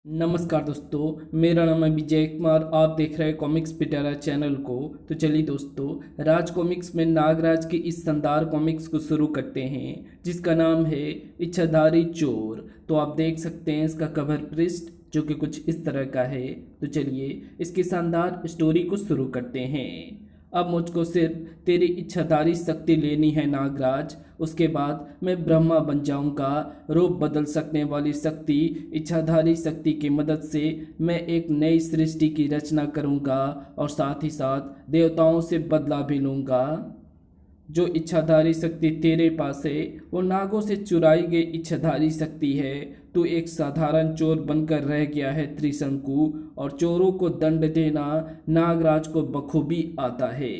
नमस्कार दोस्तों, मेरा नाम है विजय कुमार। आप देख रहे हैं कॉमिक्स पिटारा चैनल को। तो चलिए दोस्तों, राज कॉमिक्स में नागराज की इस शानदार कॉमिक्स को शुरू करते हैं, जिसका नाम है इच्छाधारी चोर। तो आप देख सकते हैं इसका कवर पृष्ठ जो कि कुछ इस तरह का है। तो चलिए इसकी शानदार स्टोरी को शुरू करते हैं। अब मुझको सिर्फ तेरी इच्छाधारी शक्ति लेनी है नागराज, उसके बाद मैं ब्रह्मा बन जाऊंगा। रूप बदल सकने वाली शक्ति, इच्छाधारी शक्ति की मदद से मैं एक नई सृष्टि की रचना करूंगा और साथ ही साथ देवताओं से बदला भी लूंगा। जो इच्छाधारी शक्ति तेरे पास है वो नागों से चुराई गई इच्छाधारी शक्ति है। तू एक साधारण चोर बनकर रह गया है त्रिशंकु, और चोरों को दंड देना नागराज को बखूबी आता है।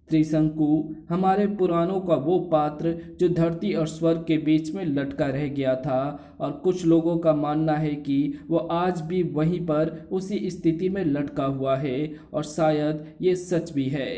त्रिशंकु हमारे पुराणों का वो पात्र जो धरती और स्वर्ग के बीच में लटका रह गया था, और कुछ लोगों का मानना है कि वो आज भी वहीं पर उसी स्थिति में लटका हुआ है, और शायद ये सच भी है।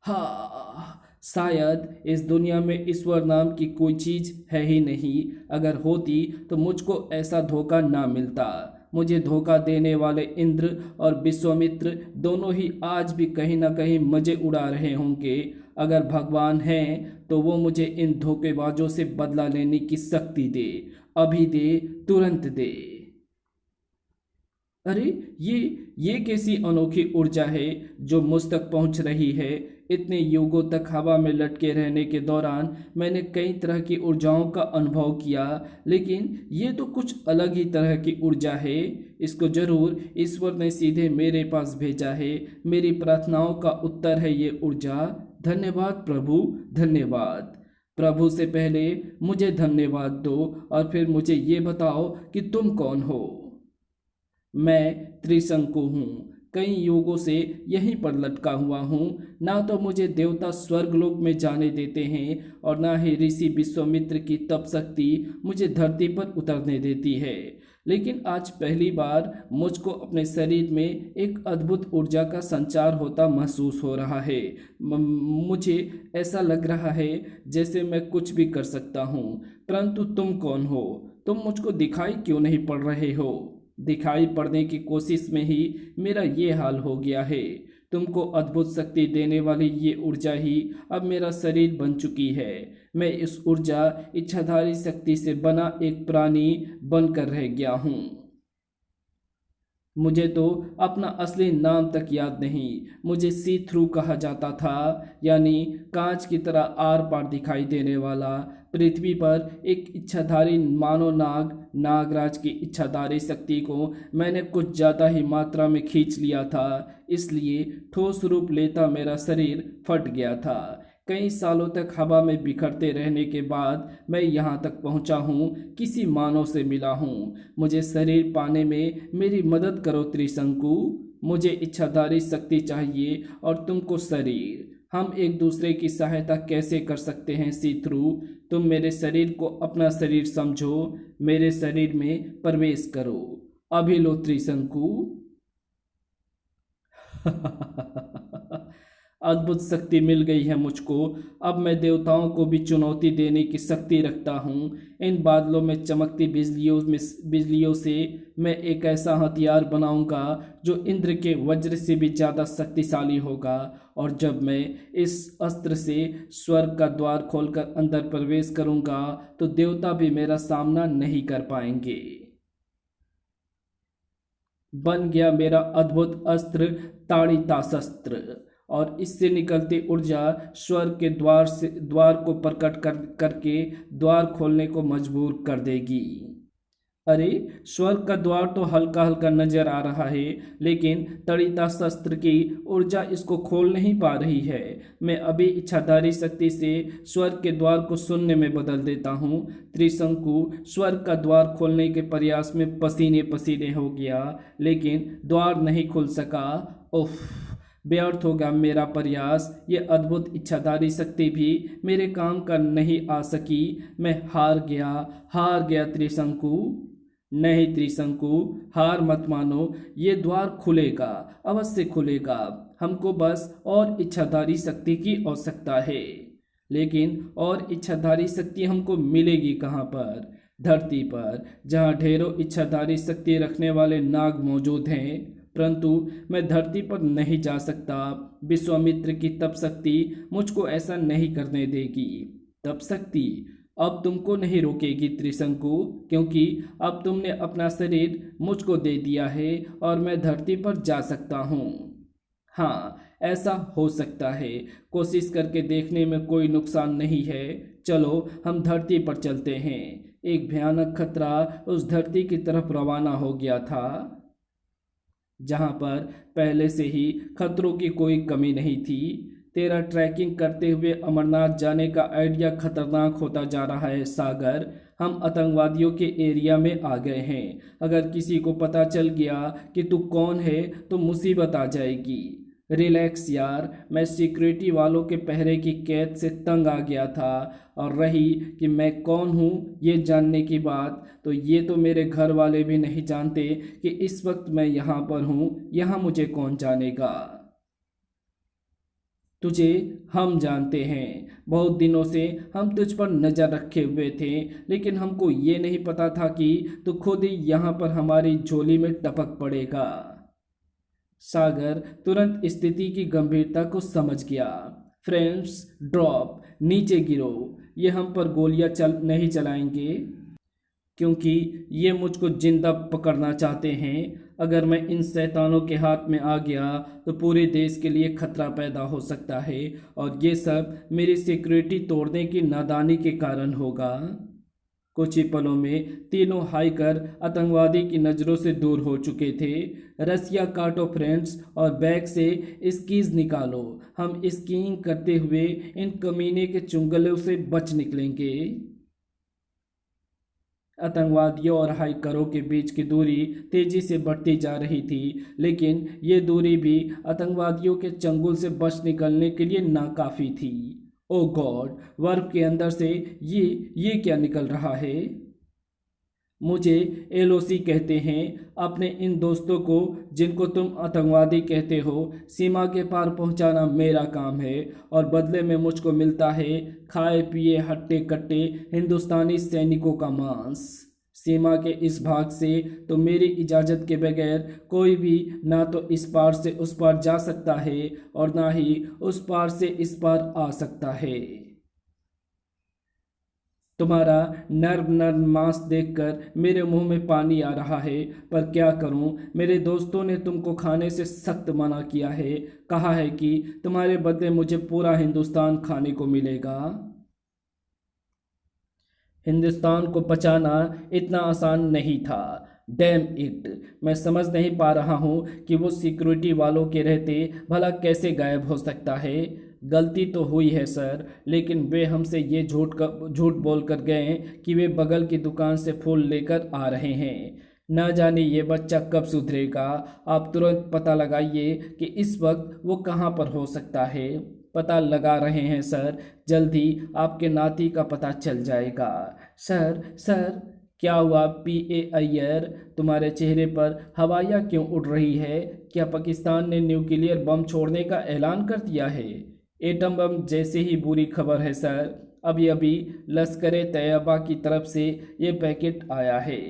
हाँ, शायद इस दुनिया में ईश्वर नाम की कोई चीज़ है ही नहीं। अगर होती तो मुझको ऐसा धोखा ना मिलता। मुझे धोखा देने वाले इंद्र और विश्वामित्र दोनों ही आज भी कहीं ना कहीं मजे उड़ा रहे होंगे। अगर भगवान हैं तो वो मुझे इन धोखेबाजों से बदला लेने की शक्ति दे, अभी दे, तुरंत दे। अरे ये कैसी अनोखी ऊर्जा है जो मुझ तक पहुंच रही है। इतने युगों तक हवा में लटके रहने के दौरान मैंने कई तरह की ऊर्जाओं का अनुभव किया, लेकिन ये तो कुछ अलग ही तरह की ऊर्जा है। इसको जरूर ईश्वर ने सीधे मेरे पास भेजा है। मेरी प्रार्थनाओं का उत्तर है ये ऊर्जा। धन्यवाद प्रभु, धन्यवाद। प्रभु से पहले मुझे धन्यवाद दो, और फिर मुझे ये बताओ कि तुम कौन हो। मैं त्रिशंकु हूँ, कई युगों से यहीं पर लटका हुआ हूँ। ना तो मुझे देवता स्वर्गलोक में जाने देते हैं, और ना ही ऋषि विश्वामित्र की तप शक्ति मुझे धरती पर उतरने देती है। लेकिन आज पहली बार मुझको अपने शरीर में एक अद्भुत ऊर्जा का संचार होता महसूस हो रहा है। मुझे ऐसा लग रहा है जैसे मैं कुछ भी कर सकता हूँ। परंतु तुम कौन हो? तुम मुझको दिखाई क्यों नहीं पड़ रहे हो? दिखाई पड़ने की कोशिश में ही मेरा ये हाल हो गया है। तुमको अद्भुत शक्ति देने वाली ये ऊर्जा ही अब मेरा शरीर बन चुकी है। मैं इस ऊर्जा इच्छाधारी शक्ति से बना एक प्राणी बनकर रह गया हूँ। मुझे तो अपना असली नाम तक याद नहीं। मुझे सी थ्रू कहा जाता था, यानी कांच की तरह आर पार दिखाई देने वाला। पृथ्वी पर एक इच्छाधारी मानो नाग, नागराज की इच्छाधारी शक्ति को मैंने कुछ ज़्यादा ही मात्रा में खींच लिया था, इसलिए ठोस रूप लेता मेरा शरीर फट गया था। कई सालों तक हवा में बिखरते रहने के बाद मैं यहाँ तक पहुँचा हूँ, किसी मानव से मिला हूँ। मुझे शरीर पाने में मेरी मदद करो त्रिशंकु। मुझे इच्छाधारी शक्ति चाहिए और तुमको शरीर। हम एक दूसरे की सहायता कैसे कर सकते हैं सी थ्रू? तुम मेरे शरीर को अपना शरीर समझो, मेरे शरीर में प्रवेश करो। अभी लो त्रिशंकु। अद्भुत शक्ति मिल गई है मुझको। अब मैं देवताओं को भी चुनौती देने की शक्ति रखता हूँ। इन बादलों में चमकती बिजलियों से मैं एक ऐसा हथियार बनाऊंगा जो इंद्र के वज्र से भी ज़्यादा शक्तिशाली होगा। और जब मैं इस अस्त्र से स्वर्ग का द्वार खोलकर अंदर प्रवेश करूंगा तो देवता भी मेरा सामना नहीं कर पाएंगे। बन गया मेरा अद्भुत अस्त्र ताड़िताशस्त्र, और इससे निकलती ऊर्जा स्वर्ग के द्वार को प्रकट करके द्वार खोलने को मजबूर कर देगी। अरे, स्वर्ग का द्वार तो हल्का हल्का नजर आ रहा है, लेकिन तड़िता शस्त्र की ऊर्जा इसको खोल नहीं पा रही है। मैं अभी इच्छाधारी शक्ति से स्वर्ग के द्वार को शून्य में बदल देता हूँ। त्रिशंकु स्वर्ग का द्वार खोलने के प्रयास में पसीने पसीने हो गया, लेकिन द्वार नहीं खुल सका। उफ, व्यर्थ होगा मेरा प्रयास। ये अद्भुत इच्छाधारी शक्ति भी मेरे काम का नहीं आ सकी। मैं हार गया त्रिशंकु। नहीं त्रिशंकु, हार मत मानो। ये द्वार खुलेगा, अवश्य खुलेगा। हमको बस और इच्छाधारी शक्ति की आवश्यकता है। लेकिन और इच्छाधारी शक्ति हमको मिलेगी कहाँ पर? धरती पर जहाँ ढेरों इच्छाधारी शक्ति रखने वाले नाग मौजूद हैं, परंतु मैं धरती पर नहीं जा सकता। विश्वामित्र की तप शक्ति मुझको ऐसा नहीं करने देगी। तप शक्ति अब तुमको नहीं रोकेगी त्रिशंकु, क्योंकि अब तुमने अपना शरीर मुझको दे दिया है और मैं धरती पर जा सकता हूँ। हाँ, ऐसा हो सकता है। कोशिश करके देखने में कोई नुकसान नहीं है। चलो हम धरती पर चलते हैं। एक भयानक खतरा उस धरती की तरफ रवाना हो गया था, जहाँ पर पहले से ही खतरों की कोई कमी नहीं थी। तेरा ट्रैकिंग करते हुए अमरनाथ जाने का आइडिया खतरनाक होता जा रहा है सागर। हम आतंकवादियों के एरिया में आ गए हैं। अगर किसी को पता चल गया कि तू कौन है तो मुसीबत आ जाएगी। रिलैक्स यार, मैं सिक्योरिटी वालों के पहरे की कैद से तंग आ गया था, और रही कि मैं कौन हूँ ये जानने की बात, तो ये तो मेरे घर वाले भी नहीं जानते कि इस वक्त मैं यहाँ पर हूँ। यहाँ मुझे कौन जानेगा। तुझे हम जानते हैं। बहुत दिनों से हम तुझ पर नज़र रखे हुए थे, लेकिन हमको ये नहीं पता था कि तू खुद ही यहाँ पर हमारी झोली में टपक पड़ेगा। सागर तुरंत स्थिति की गंभीरता को समझ गया। फ्रेंड्स, ड्रॉप, नीचे गिरो। ये हम पर गोलियां नहीं चलाएंगे, क्योंकि ये मुझको जिंदा पकड़ना चाहते हैं। अगर मैं इन शैतानों के हाथ में आ गया तो पूरे देश के लिए खतरा पैदा हो सकता है, और ये सब मेरी सिक्योरिटी तोड़ने की नादानी के कारण होगा। कुछ ही पलों में तीनों हाइकर आतंकवादी की नज़रों से दूर हो चुके थे। रस्सियाँ काटो फ्रेंड्स, और बैग से स्कीज निकालो। हम स्कीइंग करते हुए इन कमीने के चुंगलों से बच निकलेंगे। आतंकवादियों और हाइकरों के बीच की दूरी तेजी से बढ़ती जा रही थी, लेकिन ये दूरी भी आतंकवादियों के चंगुल से बच निकलने के लिए नाकाफी थी। ओ गॉड, बर्फ के अंदर से ये क्या निकल रहा है? मुझे एलओसी कहते हैं। अपने इन दोस्तों को, जिनको तुम आतंकवादी कहते हो, सीमा के पार पहुंचाना मेरा काम है, और बदले में मुझको मिलता है खाए पिए हट्टे कट्टे हिंदुस्तानी सैनिकों का मांस। सीमा के इस भाग से तो मेरी इजाज़त के बगैर कोई भी ना तो इस पार से उस पार जा सकता है, और ना ही उस पार से इस पार आ सकता है। तुम्हारा नर्म नर्म मांस देखकर मेरे मुंह में पानी आ रहा है, पर क्या करूं, मेरे दोस्तों ने तुमको खाने से सख्त मना किया है। कहा है कि तुम्हारे बदले मुझे पूरा हिंदुस्तान खाने को मिलेगा। हिंदुस्तान को बचाना इतना आसान नहीं था। डैम इट, मैं समझ नहीं पा रहा हूँ कि वो सिक्योरिटी वालों के रहते भला कैसे गायब हो सकता है। गलती तो हुई है सर, लेकिन वे हमसे ये झूठ बोल कर गए कि वे बगल की दुकान से फूल लेकर आ रहे हैं। ना जाने ये बच्चा कब सुधरेगा। आप तुरंत पता लगाइए कि इस वक्त वो कहाँ पर हो सकता है। पता लगा रहे हैं सर, जल्द ही आपके नाती का पता चल जाएगा। सर सर, क्या हुआ पीए अय्यर? तुम्हारे चेहरे पर हवाइयाँ क्यों उड़ रही है? क्या पाकिस्तान ने न्यूक्लियर बम छोड़ने का ऐलान कर दिया है? एटम बम जैसे ही बुरी खबर है सर। अभी अभी लश्कर तैयबा की तरफ से ये पैकेट आया है।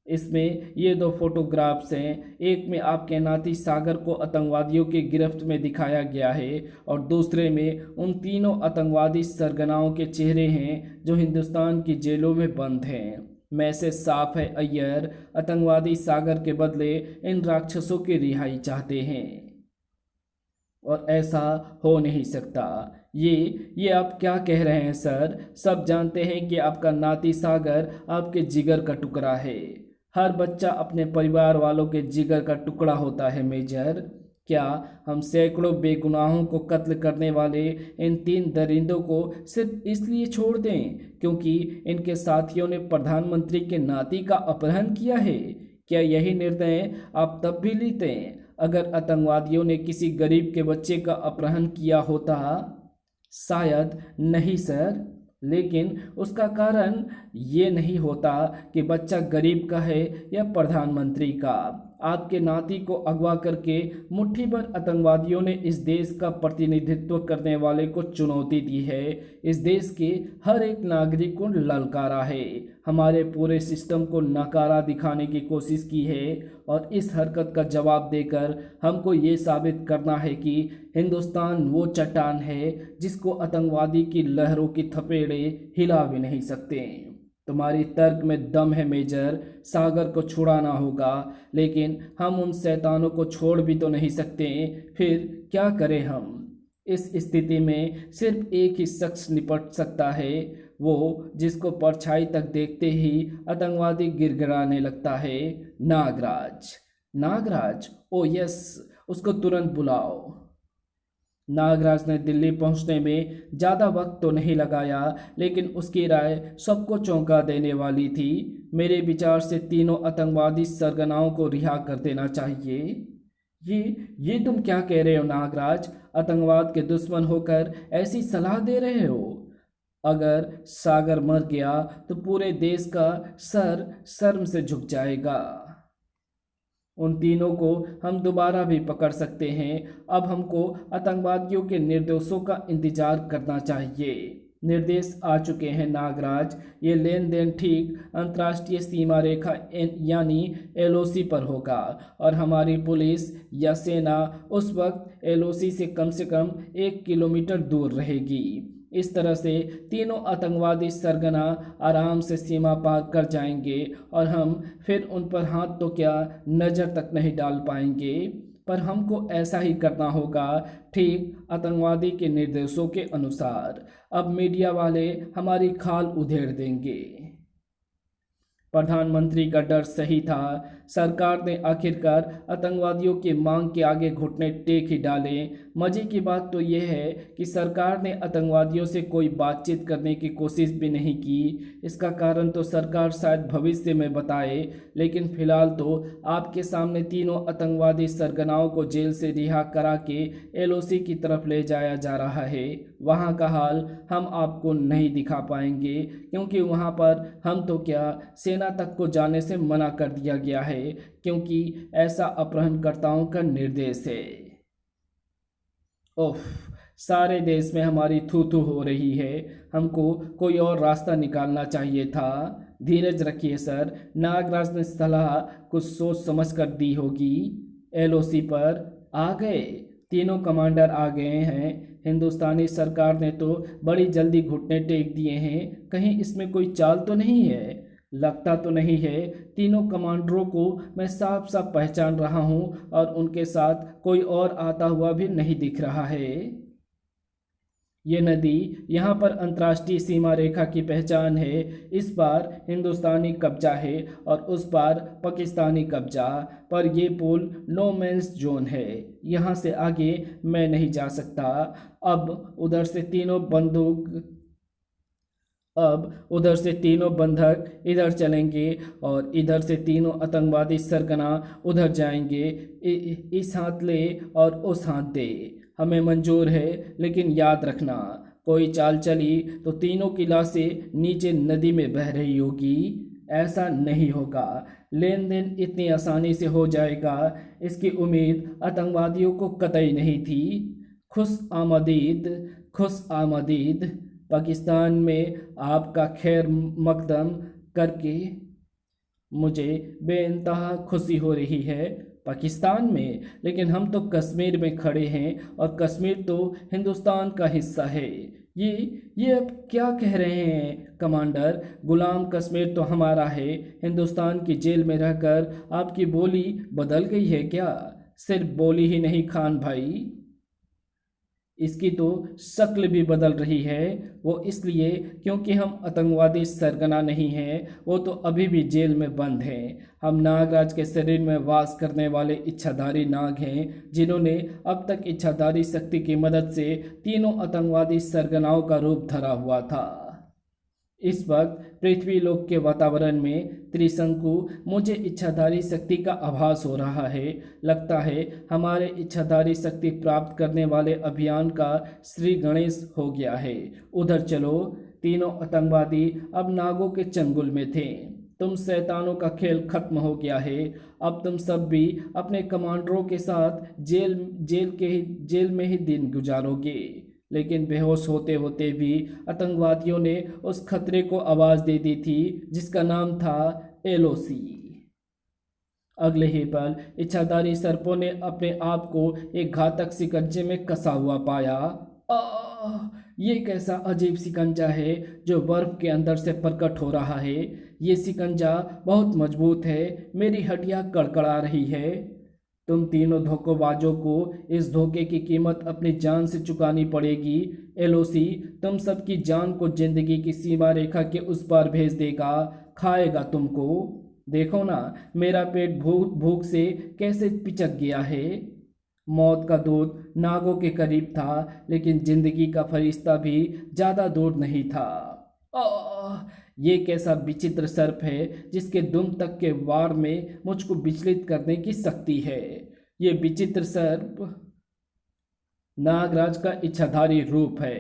इसमें ये 2 फोटोग्राफ्स हैं। एक में आपके नाती सागर को आतंकवादियों के गिरफ्त में दिखाया गया है, और दूसरे में उन तीनों आतंकवादी सरगनाओं के चेहरे हैं जो हिंदुस्तान की जेलों में बंद हैं। मैसेज साफ है अय्यर, आतंकवादी सागर के बदले इन राक्षसों की रिहाई चाहते हैं, और ऐसा हो नहीं सकता। ये आप क्या कह रहे हैं सर? सब जानते हैं कि आपका नाती सागर आपके जिगर का टुकड़ा है। हर बच्चा अपने परिवार वालों के जिगर का टुकड़ा होता है मेजर। क्या हम सैकड़ों बेगुनाहों को कत्ल करने वाले इन 3 दरिंदों को सिर्फ इसलिए छोड़ दें क्योंकि इनके साथियों ने प्रधानमंत्री के नाती का अपहरण किया है? क्या यही निर्णय आप तब भी लेते अगर आतंकवादियों ने किसी गरीब के बच्चे का अपहरण किया होता? शायद नहीं सर, लेकिन उसका कारण ये नहीं होता कि बच्चा गरीब का है या प्रधानमंत्री का। आपके नाती को अगवा करके मुट्ठी भर आतंकवादियों ने इस देश का प्रतिनिधित्व करने वाले को चुनौती दी है। इस देश के हर एक नागरिक को ललकारा है, हमारे पूरे सिस्टम को नकारा दिखाने की कोशिश की है और इस हरकत का जवाब देकर हमको ये साबित करना है कि हिंदुस्तान वो चट्टान है जिसको आतंकवादी की लहरों की थपेड़े हिला भी नहीं सकते। तुम्हारी तर्क में दम है मेजर, सागर को छुड़ाना होगा, लेकिन हम उन शैतानों को छोड़ भी तो नहीं सकते। फिर क्या करें हम? इस स्थिति में सिर्फ एक ही शख्स निपट सकता है, वो जिसको परछाई तक देखते ही आतंकवादी गिड़गिड़ाने लगता है, नागराज। नागराज? ओ यस, उसको तुरंत बुलाओ। नागराज ने दिल्ली पहुंचने में ज़्यादा वक्त तो नहीं लगाया, लेकिन उसकी राय सबको चौंका देने वाली थी। मेरे विचार से तीनों आतंकवादी सरगनाओं को रिहा कर देना चाहिए। ये तुम क्या कह रहे हो नागराज? आतंकवाद के दुश्मन होकर ऐसी सलाह दे रहे हो? अगर सागर मर गया तो पूरे देश का सर शर्म से झुक जाएगा। उन तीनों को हम दोबारा भी पकड़ सकते हैं। अब हमको आतंकवादियों के निर्देशों का इंतजार करना चाहिए। निर्देश आ चुके हैं नागराज। ये लेन देन ठीक अंतर्राष्ट्रीय सीमा रेखा यानी एलओसी पर होगा और हमारी पुलिस या सेना उस वक्त एलओसी से कम 1 किलोमीटर दूर रहेगी। इस तरह से तीनों आतंकवादी सरगना आराम से सीमा पार कर जाएंगे और हम फिर उन पर हाथ तो क्या नज़र तक नहीं डाल पाएंगे। पर हमको ऐसा ही करना होगा, ठीक आतंकवादी के निर्देशों के अनुसार। अब मीडिया वाले हमारी खाल उधेड़ देंगे। प्रधानमंत्री का डर सही था। सरकार ने आखिरकार आतंकवादियों की मांग के आगे घुटने टेक ही डाले। मजे की बात तो यह है कि सरकार ने आतंकवादियों से कोई बातचीत करने की कोशिश भी नहीं की। इसका कारण तो सरकार शायद भविष्य में बताए, लेकिन फिलहाल तो आपके सामने तीनों आतंकवादी सरगनाओं को जेल से रिहा करा के एलओसी की तरफ ले जाया जा रहा है। वहाँ का हाल हम आपको नहीं दिखा पाएंगे, क्योंकि वहाँ पर हम तो क्या सेना तक को जाने से मना कर दिया गया है, क्योंकि ऐसा अपहरणकर्ताओं का निर्देश है। ओह, सारे देश में हमारी थू थू हो रही है। हमको कोई और रास्ता निकालना चाहिए था। धीरज रखिए सर, नागराज ने सलाह कुछ सोच समझ कर दी होगी। एलओसी पर आ गए, तीनों कमांडर आ गए हैं। हिंदुस्तानी सरकार ने तो बड़ी जल्दी घुटने टेक दिए हैं। कहीं इसमें कोई चाल तो नहीं है? लगता तो नहीं है। तीनों कमांडरों को मैं साफ साफ पहचान रहा हूं और उनके साथ कोई और आता हुआ भी नहीं दिख रहा है। ये नदी यहाँ पर अंतर्राष्ट्रीय सीमा रेखा की पहचान है। इस बार हिंदुस्तानी कब्जा है और उस बार पाकिस्तानी कब्जा, पर ये पुल नो मैंस जोन है। यहाँ से आगे मैं नहीं जा सकता। अब उधर से तीनों बंधक इधर चलेंगे और इधर से तीनों आतंकवादी सरगना उधर जाएंगे। इस हाथ ले और उस हाथ दे, हमें मंजूर है, लेकिन याद रखना कोई चाल चली तो तीनों की लाशें नीचे नदी में बह रही होगी। ऐसा नहीं होगा। लेन देन इतनी आसानी से हो जाएगा, इसकी उम्मीद आतंकवादियों को कतई नहीं थी। खुश आमदीद पाकिस्तान में आपका खैर मकदम करके मुझे बेइंतहा खुशी हो रही है। पाकिस्तान में? लेकिन हम तो कश्मीर में खड़े हैं और कश्मीर तो हिंदुस्तान का हिस्सा है। ये अब क्या कह रहे हैं कमांडर? गुलाम कश्मीर तो हमारा है। हिंदुस्तान की जेल में रहकर आपकी बोली बदल गई है क्या? सिर्फ बोली ही नहीं खान भाई, इसकी तो शक्ल भी बदल रही है। वो इसलिए क्योंकि हम आतंकवादी सरगना नहीं हैं, वो तो अभी भी जेल में बंद हैं। हम नागराज के शरीर में वास करने वाले इच्छाधारी नाग हैं, जिन्होंने अब तक इच्छाधारी शक्ति की मदद से तीनों आतंकवादी सरगनाओं का रूप धरा हुआ था। इस वक्त पृथ्वी लोक के वातावरण में त्रिशंकु मुझे इच्छाधारी शक्ति का आभास हो रहा है। लगता है हमारे इच्छाधारी शक्ति प्राप्त करने वाले अभियान का श्री गणेश हो गया है। उधर चलो। तीनों आतंकवादी अब नागों के चंगुल में थे, तुम शैतानों का खेल खत्म हो गया है। अब तुम सब भी अपने कमांडरों के साथ जेल में ही दिन गुजारोगे। लेकिन बेहोश होते होते भी आतंकवादियों ने उस खतरे को आवाज दे दी थी जिसका नाम था एलओसी। अगले ही पल इच्छाधारी सर्पों ने अपने आप को एक घातक शिकंजे में कसा हुआ पाया। ये कैसा अजीब शिकंजा है जो बर्फ के अंदर से प्रकट हो रहा है। ये शिकंजा बहुत मजबूत है, मेरी हड्डियां कड़कड़ा रही है। तुम तीनों धोखेबाजों को इस धोखे की कीमत अपनी जान से चुकानी पड़ेगी। एलओसी तुम सबकी जान को जिंदगी की सीमा रेखा के उस पार भेज देगा, खाएगा तुमको। देखो ना, मेरा पेट भूख से कैसे पिचक गया है। मौत का दूत नागों के करीब था, लेकिन जिंदगी का फरिश्ता भी ज्यादा दूर नहीं था। ये कैसा विचित्र सर्प है जिसके दुम तक के वार में मुझको विचलित करने की शक्ति है। ये विचित्र सर्प नागराज का इच्छाधारी रूप है।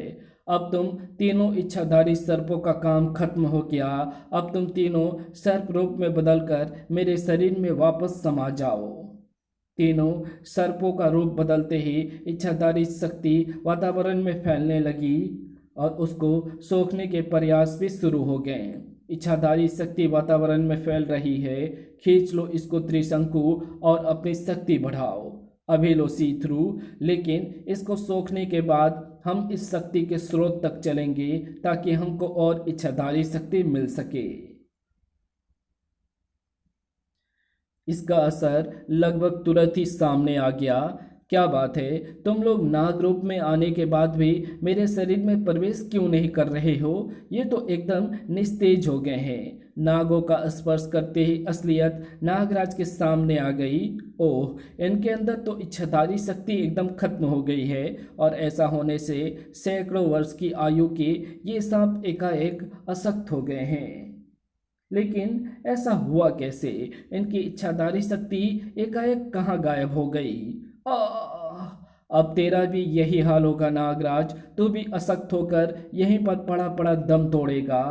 अब तुम तीनों इच्छाधारी सर्पों का काम खत्म हो गया। अब तुम तीनों सर्प रूप में बदलकर मेरे शरीर में वापस समा जाओ। तीनों सर्पों का रूप बदलते ही इच्छाधारी शक्ति वातावरण में फैलने लगी और उसको सोखने के प्रयास भी शुरू हो गए। इच्छाधारी शक्ति वातावरण में फैल रही है। खींच लो इसको त्रिशंकु और अपनी शक्ति बढ़ाओ। अभी लो सी थ्रू, लेकिन इसको सोखने के बाद हम इस शक्ति के स्रोत तक चलेंगे ताकि हमको और इच्छाधारी शक्ति मिल सके। इसका असर लगभग तुरंत ही सामने आ गया। क्या बात है, तुम लोग नाग रूप में आने के बाद भी मेरे शरीर में प्रवेश क्यों नहीं कर रहे हो? ये तो एकदम निस्तेज हो गए हैं। नागों का स्पर्श करते ही असलियत नागराज के सामने आ गई। ओह, इनके अंदर तो इच्छाधारी शक्ति एकदम खत्म हो गई है और ऐसा होने से सैकड़ों वर्ष की आयु के ये सांप एकाएक अशक्त हो गए हैं। लेकिन ऐसा हुआ कैसे? इनकी इच्छाधारी शक्ति एकाएक कहाँ गायब हो गई? अब तेरा भी यही हाल होगा नागराज, तू भी अशक्त होकर यहीं पर पड़ा पड़ा दम तोड़ेगा।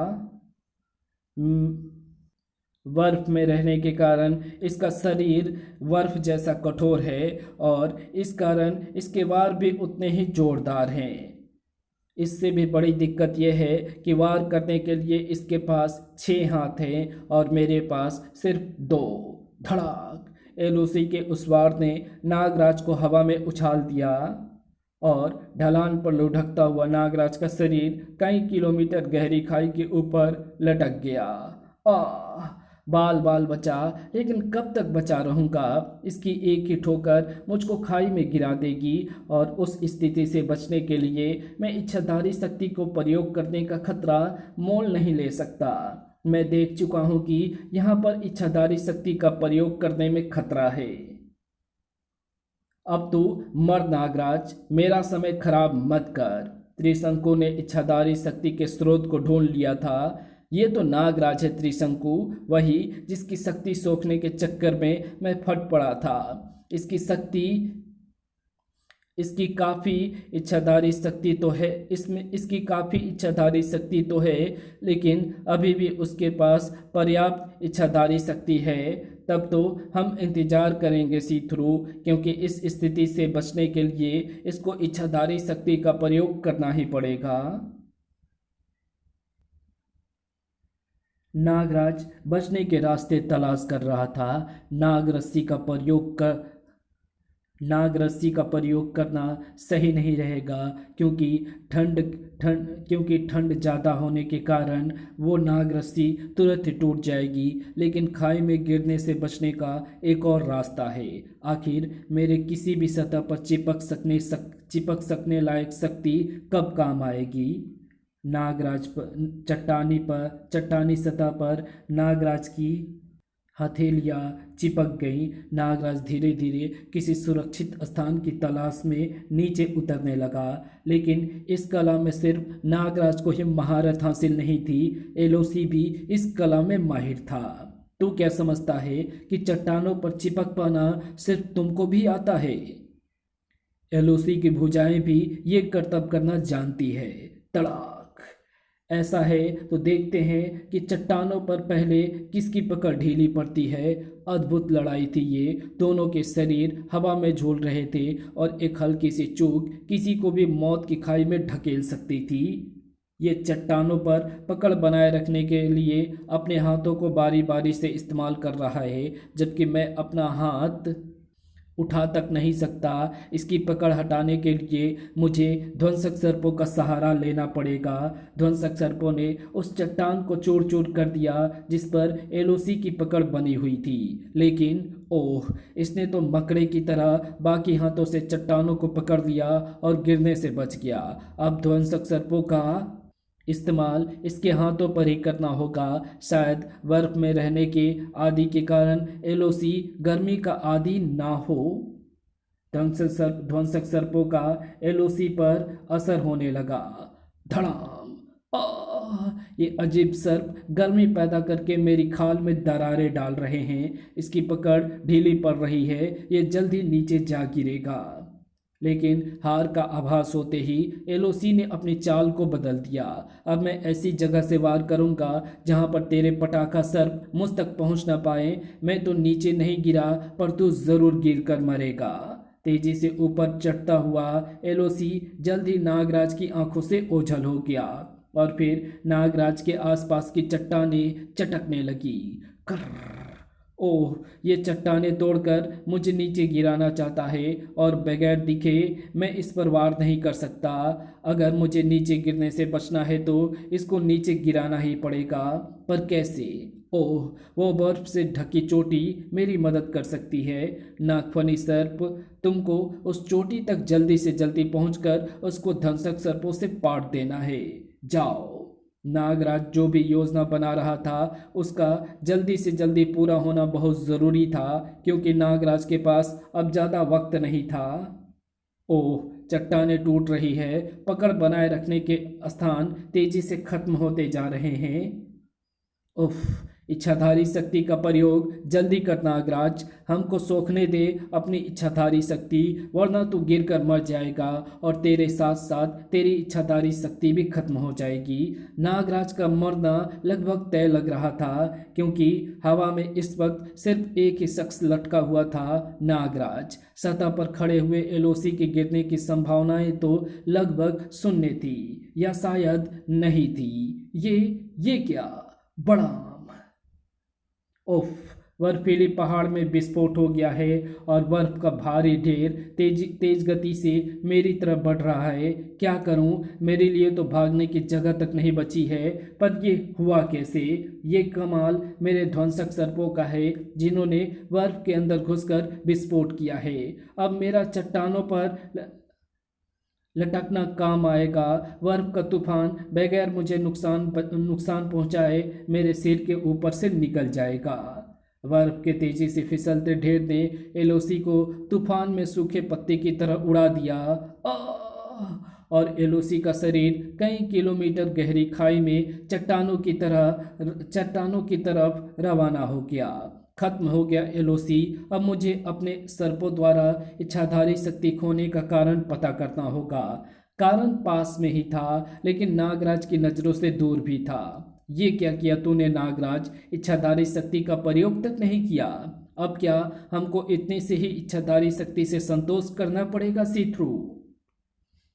बर्फ में रहने के कारण इसका शरीर बर्फ जैसा कठोर है और इस कारण इसके वार भी उतने ही जोरदार हैं। इससे भी बड़ी दिक्कत यह है कि वार करने के लिए इसके पास 6 हाथ हैं और मेरे पास सिर्फ 2। धड़ाक! एलओसी के उस वार ने नागराज को हवा में उछाल दिया और ढलान पर लुढ़कता हुआ नागराज का शरीर कई किलोमीटर गहरी खाई के ऊपर लटक गया। बाल बाल बचा, लेकिन कब तक बचा रहूँगा? इसकी एक ही ठोकर मुझको खाई में गिरा देगी और उस स्थिति से बचने के लिए मैं इच्छाधारी शक्ति को प्रयोग करने का खतरा मोल नहीं ले सकता। मैं देख चुका हूँ कि यहाँ पर इच्छाधारी शक्ति का प्रयोग करने में खतरा है। अब तू मर नागराज, मेरा समय खराब मत कर। त्रिशंकु ने इच्छाधारी शक्ति के स्रोत को ढूंढ लिया था। ये तो नागराज है त्रिशंकु, वही जिसकी शक्ति सोखने के चक्कर में मैं फट पड़ा था। इसकी काफ़ी इच्छाधारी शक्ति तो है, लेकिन अभी भी उसके पास पर्याप्त इच्छाधारी शक्ति है। तब तो हम इंतजार करेंगे सी थ्रू, क्योंकि इस स्थिति से बचने के लिए इसको इच्छाधारी शक्ति का प्रयोग करना ही पड़ेगा। नागराज बचने के रास्ते तलाश कर रहा था। नाग रस्सी का प्रयोग करना सही नहीं रहेगा, क्योंकि ठंड ज़्यादा होने के कारण वो नाग रस्सी तुरंत ही टूट जाएगी। लेकिन खाई में गिरने से बचने का एक और रास्ता है। आखिर मेरे किसी भी सतह पर चिपक सकने लायक शक्ति कब काम आएगी? नागराज पर चट्टानी सतह पर नागराज की हथेलियाँ चिपक गई। नागराज धीरे धीरे किसी सुरक्षित स्थान की तलाश में नीचे उतरने लगा, लेकिन इस कला में सिर्फ नागराज को ही महारत हासिल नहीं थी, एलओसी भी इस कला में माहिर था। तू क्या समझता है कि चट्टानों पर चिपक पाना सिर्फ तुमको भी आता है? एलओसी की भुजाएं भी ये करतब करना जानती है। तड़ाक! ऐसा है तो देखते हैं कि चट्टानों पर पहले किसकी पकड़ ढीली पड़ती है। अद्भुत लड़ाई थी ये। दोनों के शरीर हवा में झूल रहे थे और एक हल्की सी चूक किसी को भी मौत की खाई में ढकेल सकती थी। ये चट्टानों पर पकड़ बनाए रखने के लिए अपने हाथों को बारी बारी से इस्तेमाल कर रहा है, जबकि मैं अपना हाथ उठा तक नहीं सकता। इसकी पकड़ हटाने के लिए मुझे ध्वंसक सर्पों का सहारा लेना पड़ेगा। ध्वंसक सर्पों ने उस चट्टान को चूर चूर कर दिया जिस पर एलओसी की पकड़ बनी हुई थी, लेकिन ओह, इसने तो मकड़े की तरह बाकी हाथों से चट्टानों को पकड़ लिया और गिरने से बच गया। अब ध्वंसक सर्पों का इस्तेमाल इसके हाथों पर ही करना होगा। शायद बर्फ में रहने के आदि के कारण एलओसी गर्मी का आदि ना हो। ध्वंसक सर्पों का एलओसी पर असर होने लगा। धड़ाम! ये अजीब सर्प गर्मी पैदा करके मेरी खाल में दरारें डाल रहे हैं। इसकी पकड़ ढीली पड़ रही है, ये जल्दी नीचे जा गिरेगा। लेकिन हार का आभास होते ही एलओसी ने अपनी चाल को बदल दिया। अब मैं ऐसी जगह से वार करूंगा जहां पर तेरे पटाखा सर्प मुझ तक पहुंच ना पाए। मैं तो नीचे नहीं गिरा, पर तू जरूर गिर कर मरेगा। तेजी से ऊपर चढ़ता हुआ एलओसी जल्द ही नागराज की आंखों से ओझल हो गया और फिर नागराज के आसपास की चट्टानें चटकने लगी। कर्र! ओह, ये चट्टानें तोड़कर मुझे नीचे गिराना चाहता है और बगैर दिखे मैं इस पर वार नहीं कर सकता। अगर मुझे नीचे गिरने से बचना है तो इसको नीचे गिराना ही पड़ेगा, पर कैसे? ओह, वो बर्फ से ढकी चोटी मेरी मदद कर सकती है। नागफनी सर्प, तुमको उस चोटी तक जल्दी से जल्दी पहुंचकर उसको ध्वंसक सर्पों से पाट देना है। जाओ। नागराज जो भी योजना बना रहा था उसका जल्दी से जल्दी पूरा होना बहुत ज़रूरी था, क्योंकि नागराज के पास अब ज़्यादा वक्त नहीं था। ओह, चट्टानें टूट रही है। पकड़ बनाए रखने के स्थान तेजी से खत्म होते जा रहे हैं। उफ, इच्छाधारी शक्ति का प्रयोग जल्दी कर नागराज। हमको सोखने दे अपनी इच्छाधारी शक्ति, वरना तू गिर कर मर जाएगा और तेरे साथ साथ तेरी इच्छाधारी शक्ति भी खत्म हो जाएगी। नागराज का मरना लगभग तय लग रहा था, क्योंकि हवा में इस वक्त सिर्फ एक ही शख्स लटका हुआ था, नागराज। सतह पर खड़े हुए एलओसी के गिरने की संभावनाएं तो लगभग शून्य थी, या शायद नहीं थी। ये क्या? बड़ा उफ, बर्फीली पहाड़ में विस्फोट हो गया है और बर्फ का भारी ढेर तेज गति से मेरी तरफ बढ़ रहा है। क्या करूं? मेरे लिए तो भागने की जगह तक नहीं बची है। पर ये हुआ कैसे? ये कमाल मेरे ध्वंसक सर्पों का है, जिन्होंने बर्फ के अंदर घुसकर विस्फोट किया है। अब मेरा चट्टानों पर लटकना काम आएगा। बर्फ का तूफान बगैर मुझे नुकसान पहुंचाए मेरे सिर के ऊपर से निकल जाएगा। बर्फ के तेजी से फिसलते ढेर ने एलओसी को तूफान में सूखे पत्ते की तरह उड़ा दिया। और एलओसी का शरीर कई किलोमीटर गहरी खाई में चट्टानों की तरफ रवाना हो गया। खत्म हो गया एलओसी। अब मुझे अपने सर्पों द्वारा इच्छाधारी शक्ति खोने का कारण पता करना होगा। कारण पास में ही था, लेकिन नागराज की नज़रों से दूर भी था। ये क्या किया तूने नागराज? इच्छाधारी शक्ति का प्रयोग तक नहीं किया। अब क्या हमको इतने से ही इच्छाधारी शक्ति से संतोष करना पड़ेगा सी थ्रू?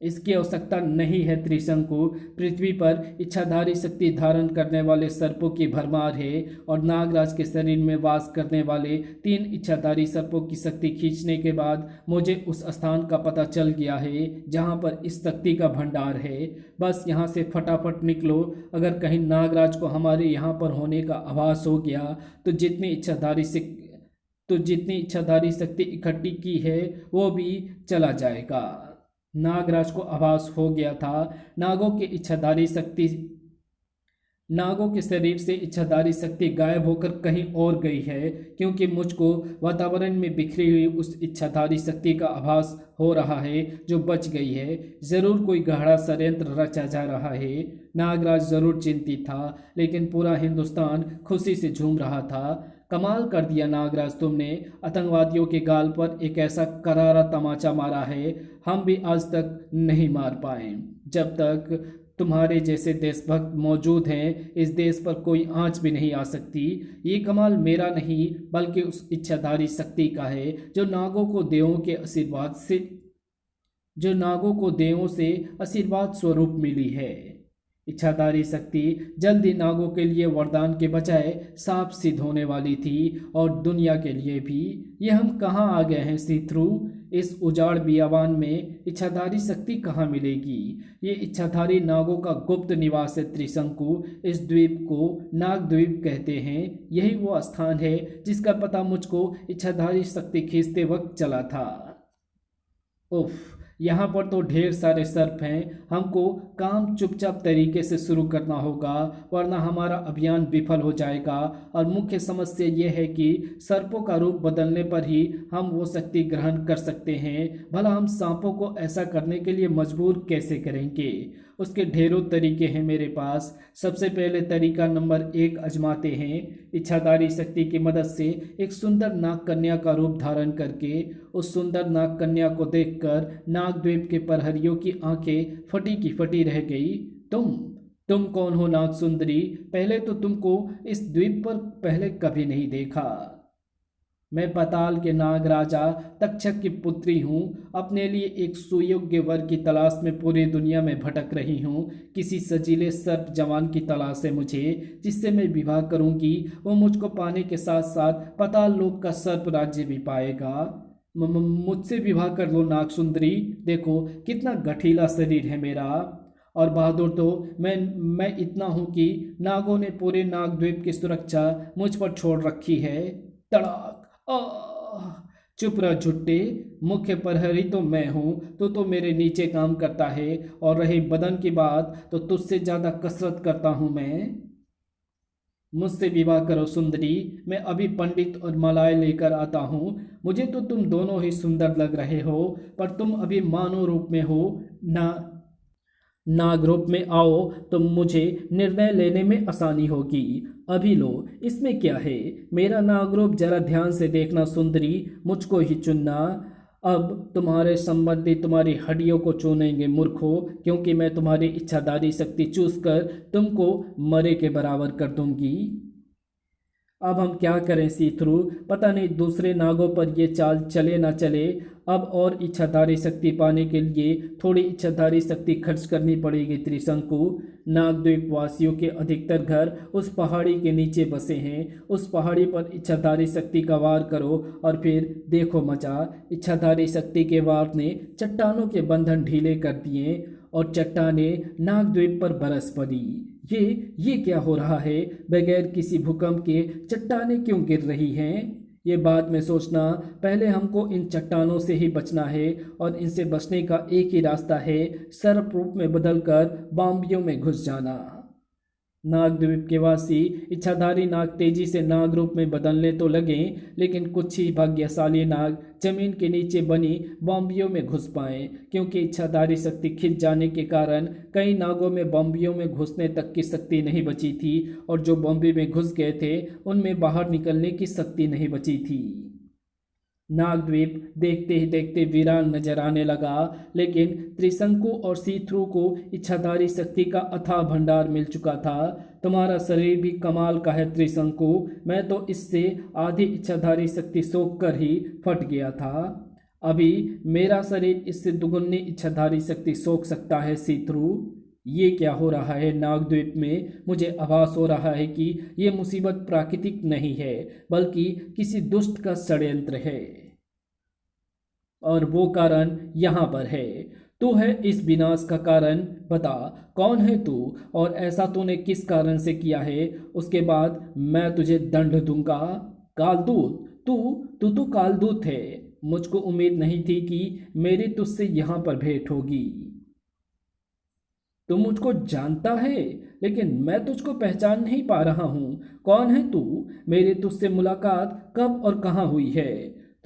इसकी आवश्यकता नहीं है त्रिशंकु। पृथ्वी पर इच्छाधारी शक्ति धारण करने वाले सर्पों की भरमार है और नागराज के शरीर में वास करने वाले 3 इच्छाधारी सर्पों की शक्ति खींचने के बाद मुझे उस स्थान का पता चल गया है जहां पर इस शक्ति का भंडार है। बस यहां से फटाफट निकलो। अगर कहीं नागराज को हमारे यहाँ पर होने का आभास हो गया तो जितनी इच्छाधारी शक्ति इकट्ठी की है वो भी चला जाएगा। नागराज को आभास हो गया था नागों के शरीर से इच्छाधारी शक्ति गायब होकर कहीं और गई है, क्योंकि मुझको वातावरण में बिखरी हुई उस इच्छाधारी शक्ति का आभास हो रहा है जो बच गई है। जरूर कोई गहरा षड्यंत्र रचा जा रहा है। नागराज जरूर चिंतित था, लेकिन पूरा हिंदुस्तान खुशी से झूम रहा था। कमाल कर दिया नागराज, तुमने आतंकवादियों के गाल पर एक ऐसा करारा तमाचा मारा है हम भी आज तक नहीं मार पाए। जब तक तुम्हारे जैसे देशभक्त मौजूद हैं, इस देश पर कोई आंच भी नहीं आ सकती। ये कमाल मेरा नहीं बल्कि उस इच्छाधारी शक्ति का है जो नागों को देवों से आशीर्वाद स्वरूप मिली है। इच्छाधारी शक्ति जल्द ही नागों के लिए वरदान के बजाय साप सिद्ध होने वाली थी और दुनिया के लिए भी। ये हम कहाँ आ गए हैं सी थ्रू? इस उजाड़ बियाबान में इच्छाधारी शक्ति कहाँ मिलेगी? ये इच्छाधारी नागों का गुप्त निवास है त्रिशंकु। इस द्वीप को नाग द्वीप कहते हैं। यही वो स्थान है जिसका पता मुझको इच्छाधारी शक्ति खींचते वक्त चला था। उफ, यहाँ पर तो ढेर सारे सर्प हैं। हमको काम चुपचाप तरीके से शुरू करना होगा वरना हमारा अभियान विफल हो जाएगा। और मुख्य समस्या ये है कि सर्पों का रूप बदलने पर ही हम वो शक्ति ग्रहण कर सकते हैं। भला हम सांपों को ऐसा करने के लिए मजबूर कैसे करेंगे? उसके ढेरों तरीके हैं मेरे पास। सबसे पहले तरीका नंबर 1 आजमाते हैं। इच्छाधारी शक्ति की मदद से एक सुंदर नाग कन्या का रूप धारण करके उस सुंदर नाग कन्या को देखकर नागद्वीप के प्रहरियों की आंखें फटी की फटी रह गई। तुम कौन हो नाग सुंदरी? पहले तो तुमको इस द्वीप पर पहले कभी नहीं देखा। मैं पाताल के नाग राजा तक्षक की पुत्री हूँ। अपने लिए एक सुयोग्य वर की तलाश में पूरी दुनिया में भटक रही हूँ। किसी सजीले सर्प जवान की तलाश है मुझे, जिससे मैं विवाह करूँगी। वो मुझको पाने के साथ साथ पाताल लोक का सर्प राज्य भी पाएगा। मुझसे विवाह कर लो नाग सुंदरी। देखो कितना गठीला शरीर है मेरा। और बहादुर तो मैं इतना हूँ कि नागों ने पूरे नागद्वीप की सुरक्षा मुझ पर छोड़ रखी है। तड़ाक! चुप रह झुट्टे। मुख्य प्रहरी तो मैं हूँ, तो मेरे नीचे काम करता है। और रही बदन की बात तो तुझसे ज़्यादा कसरत करता हूँ मैं। मुझसे विवाह करो सुंदरी। मैं अभी पंडित और मलाए लेकर आता हूँ। मुझे तो तुम दोनों ही सुंदर लग रहे हो, पर तुम अभी मानव रूप में हो ना। नाग रूप में आओ तो मुझे निर्णय लेने में आसानी होगी। अभी लो, इसमें क्या है? मेरा नाग रूप जरा ध्यान से देखना सुंदरी, मुझको ही चुनना। अब तुम्हारे संबंधी तुम्हारी हड्डियों को चुनेंगे मूर्खों, क्योंकि मैं तुम्हारी इच्छाधारी शक्ति चूस कर तुमको मरे के बराबर कर दूंगी। अब हम क्या करें सी थ्रू? पता नहीं दूसरे नागों पर ये चाल चले ना चले। अब और इच्छाधारी शक्ति पाने के लिए थोड़ी इच्छाधारी शक्ति खर्च करनी पड़ेगी त्रिशंकु। नागद्वीप वासियों के अधिकतर घर उस पहाड़ी के नीचे बसे हैं। उस पहाड़ी पर इच्छाधारी शक्ति का वार करो और फिर देखो मजा। इच्छाधारी शक्ति के वार ने चट्टानों के बंधन ढीले कर दिए और चट्टानें नागद्वीप पर बरस पड़ी। ये क्या हो रहा है? बगैर किसी भूकंप के चट्टानें क्यों गिर रही हैं? ये बाद में सोचना, पहले हमको इन चट्टानों से ही बचना है। और इनसे बचने का एक ही रास्ता है, सर्प रूप में बदलकर बाम्बियों में घुस जाना। नागद्वीप के वासी इच्छाधारी नाग तेजी से नाग रूप में बदलने तो लगे, लेकिन कुछ ही भाग्यशाली नाग जमीन के नीचे बनी बॉम्बियों में घुस पाए, क्योंकि इच्छाधारी शक्ति खिंच जाने के कारण कई नागों में बॉम्बियों में घुसने तक की शक्ति नहीं बची थी, और जो बॉम्बे में घुस गए थे उनमें बाहर निकलने की शक्ति नहीं बची थी। नागद्वीप देखते ही देखते वीरान नजर आने लगा, लेकिन त्रिशंकु और सी थ्रू को इच्छाधारी शक्ति का अथाह भंडार मिल चुका था। तुम्हारा शरीर भी कमाल का है त्रिशंकु। मैं तो इससे आधी इच्छाधारी शक्ति सोख कर ही फट गया था। अभी मेरा शरीर इससे दुगुनी इच्छाधारी शक्ति सोख सकता है सी थ्रू। ये क्या हो रहा है नागद्वीप में? मुझे आभास हो रहा है कि ये मुसीबत प्राकृतिक नहीं है, बल्कि किसी दुष्ट का षड्यंत्र है, और वो कारण यहाँ पर है। तू है इस विनाश का कारण। बता, कौन है तू और ऐसा तूने किस कारण से किया है? उसके बाद मैं तुझे दंड दूंगा। कालदूत, तू तो कालदूत है। मुझको उम्मीद नहीं थी कि मेरी तुझसे यहाँ पर भेंट होगी। तू मुझको जानता है, लेकिन मैं तुझको पहचान नहीं पा रहा हूँ। कौन है तू? मेरी तुझसे मुलाकात कब और कहाँ हुई है?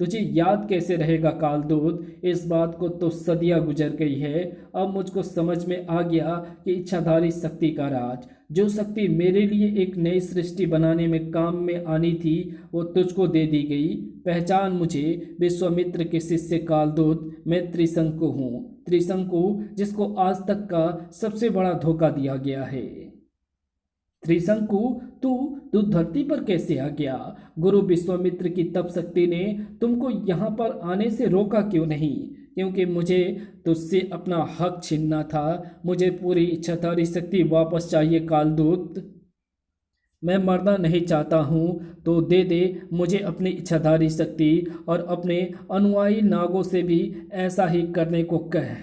तुझे याद कैसे रहेगा कालदूत? इस बात को तो सदियां गुजर गई है। अब मुझको समझ में आ गया कि इच्छाधारी शक्ति का राज, जो शक्ति मेरे लिए एक नई सृष्टि बनाने में काम में आनी थी, वो तुझको दे दी गई। पहचान मुझे, विश्वामित्र के शिष्य कालदूत। मैं त्रिशंकु हूँ, त्रिशंकु जिसको आज तक का सबसे बड़ा धोखा दिया गया है। त्रिशंकु, तू तू धरती पर कैसे आ गया? गुरु विश्वामित्र की तप शक्ति ने तुमको यहाँ पर आने से रोका क्यों नहीं? क्योंकि मुझे तुझसे अपना हक छीनना था। मुझे पूरी इच्छाधारी शक्ति वापस चाहिए कालदूत। मैं मरना नहीं चाहता हूँ, तो दे दे मुझे अपनी इच्छाधारी शक्ति, और अपने अनुयायी नागों से भी ऐसा ही करने को कह।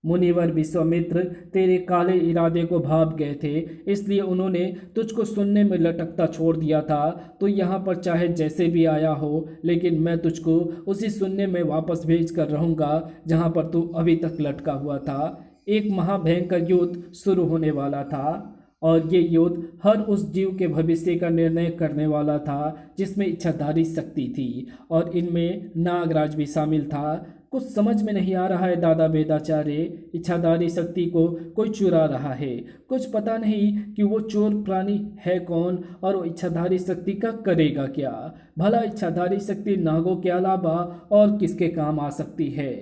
मुनिवर विश्वामित्र तेरे काले इरादे को भाप गए थे, इसलिए उन्होंने तुझको सुनने में लटकता छोड़ दिया था। तो यहाँ पर चाहे जैसे भी आया हो, लेकिन मैं तुझको उसी शून्य में वापस भेज कर रहूँगा जहाँ पर तू अभी तक लटका हुआ था। एक महाभयंकर युद्ध शुरू होने वाला था, और ये युद्ध हर उस जीव के भविष्य का निर्णय करने वाला था जिसमें इच्छाधारी शक्ति थी, और इनमें नागराज भी शामिल था। कुछ समझ में नहीं आ रहा है दादा वेदाचार्य। इच्छाधारी शक्ति को कोई चुरा रहा है। कुछ पता नहीं कि वो चोर प्राणी है कौन, और वो इच्छाधारी शक्ति का करेगा क्या। भला इच्छाधारी शक्ति नागों के अलावा और किसके काम आ सकती है?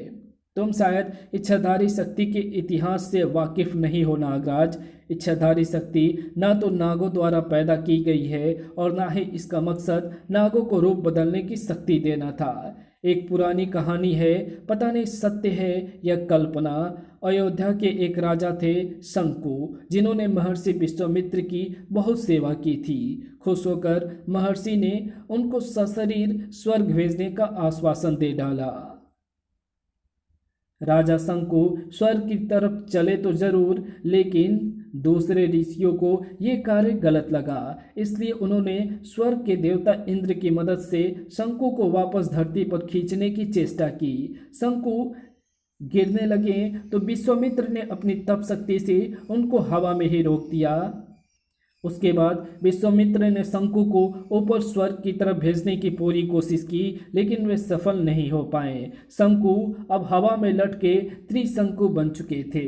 तुम शायद इच्छाधारी शक्ति के इतिहास से वाकिफ नहीं हो नागराज। इच्छाधारी शक्ति ना तो नागों द्वारा पैदा की गई है, और ना ही इसका मकसद नागों को रूप बदलने की शक्ति देना था। एक पुरानी कहानी है, पता नहीं सत्य है या कल्पना। अयोध्या के एक राजा थे शंकु, जिन्होंने महर्षि विश्वामित्र की बहुत सेवा की थी। खुश होकर महर्षि ने उनको सशरीर स्वर्ग भेजने का आश्वासन दे डाला। राजा शंकु स्वर्ग की तरफ चले तो जरूर, लेकिन दूसरे ऋषियों को ये कार्य गलत लगा। इसलिए उन्होंने स्वर्ग के देवता इंद्र की मदद से शंकु को वापस धरती पर खींचने की चेष्टा की। शंकु गिरने लगे तो विश्वामित्र ने अपनी तप शक्ति से उनको हवा में ही रोक दिया। उसके बाद विश्वामित्र ने शंकु को ऊपर स्वर्ग की तरफ भेजने की पूरी कोशिश की, लेकिन वे सफल नहीं हो पाए। शंकु अब हवा में लटके त्रिशंकु बन चुके थे।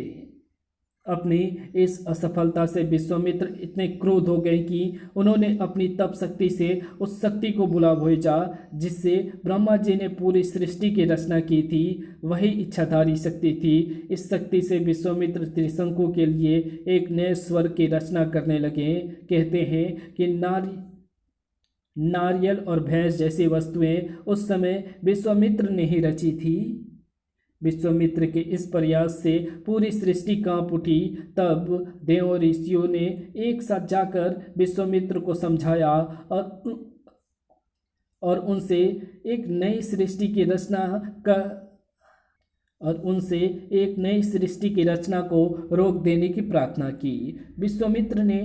अपनी इस असफलता से विश्वामित्र इतने क्रोध हो गए कि उन्होंने अपनी तप शक्ति से उस शक्ति को बुला भेजा जिससे ब्रह्मा जी ने पूरी सृष्टि की रचना की थी। वही इच्छाधारी शक्ति थी। इस शक्ति से विश्वामित्र त्रिशंकु के लिए एक नए स्वर्ग की रचना करने लगे। कहते हैं कि नारियल और भैंस जैसी वस्तुएं उस समय विश्वामित्र ने ही रची थी। विश्वामित्र के इस प्रयास से पूरी सृष्टि कांप उठी। तब देव और ऋषियों ने एक साथ जाकर विश्वामित्र को समझाया और उनसे एक नई सृष्टि की रचना को रोक देने की प्रार्थना की। विश्वामित्र ने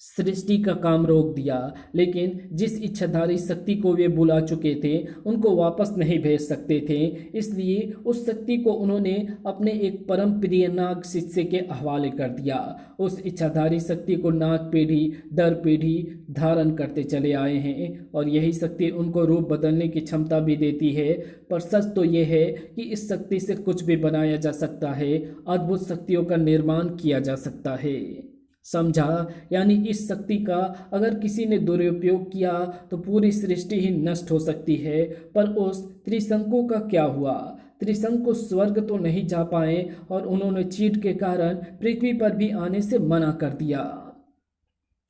सृष्टि का काम रोक दिया, लेकिन जिस इच्छाधारी शक्ति को वे बुला चुके थे उनको वापस नहीं भेज सकते थे। इसलिए उस शक्ति को उन्होंने अपने एक परम प्रिय नाग शिष्य के हवाले कर दिया। उस इच्छाधारी शक्ति को नाग पीढ़ी दर पीढ़ी धारण करते चले आए हैं, और यही शक्ति उनको रूप बदलने की क्षमता भी देती है। पर सच तो ये है कि इस शक्ति से कुछ भी बनाया जा सकता है, अद्भुत शक्तियों का निर्माण किया जा सकता है। समझा? यानी इस शक्ति का अगर किसी ने दुरुपयोग किया तो पूरी सृष्टि ही नष्ट हो सकती है। पर उस त्रिशंकु का क्या हुआ? त्रिशंकु स्वर्ग तो नहीं जा पाए, और उन्होंने चीट के कारण पृथ्वी पर भी आने से मना कर दिया।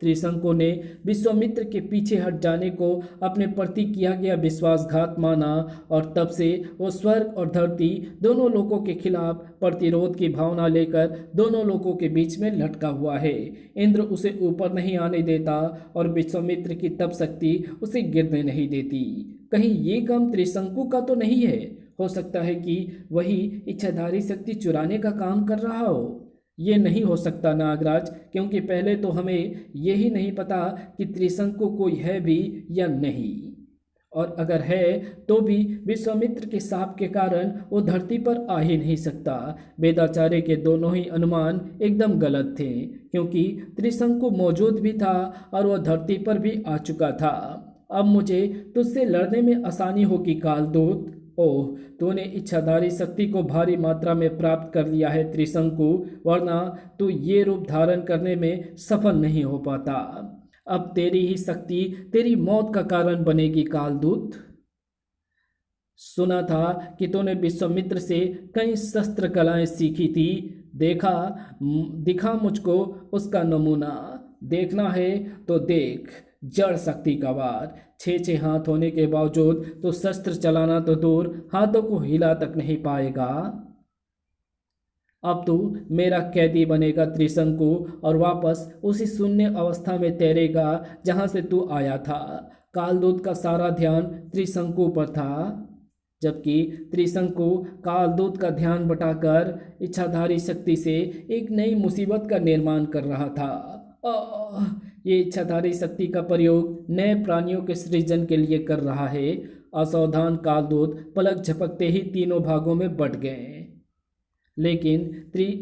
त्रिशंकु ने विश्वामित्र के पीछे हट जाने को अपने प्रति किया गया विश्वासघात माना, और तब से वो स्वर्ग और धरती दोनों लोगों के खिलाफ प्रतिरोध की भावना लेकर दोनों लोगों के बीच में लटका हुआ है। इंद्र उसे ऊपर नहीं आने देता, और विश्वामित्र की तप शक्ति उसे गिरने नहीं देती। कहीं ये काम त्रिशंकु का तो नहीं है? हो सकता है कि वही इच्छाधारी शक्ति चुराने का काम कर रहा हो। ये नहीं हो सकता नागराज, क्योंकि पहले तो हमें यही नहीं पता कि त्रिशंकु कोई है भी या नहीं, और अगर है तो भी विश्वामित्र के शाप के कारण वो धरती पर आ ही नहीं सकता। वेदाचार्य के दोनों ही अनुमान एकदम गलत थे, क्योंकि त्रिशंकु मौजूद भी था और वह धरती पर भी आ चुका था। अब मुझे तुझसे लड़ने में आसानी होगी कालदूत। ओह, तूने इच्छाधारी शक्ति को भारी मात्रा में प्राप्त कर लिया है त्रिशंकु, वरना तू ये रूप धारण करने में सफल नहीं हो पाता। अब तेरी ही शक्ति तेरी मौत का कारण बनेगी कालदूत। सुना था कि तूने विश्वामित्र से कई शस्त्र कलाएं सीखी थी। दिखा मुझको उसका नमूना। देखना है तो देख, जड़ शक्ति का वार। 6 हाथ होने के बावजूद तो शस्त्र चलाना तो दूर, हाथों को हिला तक नहीं पाएगा। अब तू मेरा कैदी बनेगा त्रिशंकु, और वापस उसी शून्य अवस्था में तैरेगा जहां से तू आया था। कालदूत का सारा ध्यान त्रिशंकु पर था, जबकि त्रिशंकु कालदूत का ध्यान बटाकर इच्छाधारी शक्ति से एक नई मुसीबत का निर्माण कर रहा था। ये इच्छाधारी शक्ति का प्रयोग नए प्राणियों के सृजन के लिए कर रहा है। असावधान कालदूत पलक झपकते ही तीनों भागों में बंट गए। लेकिन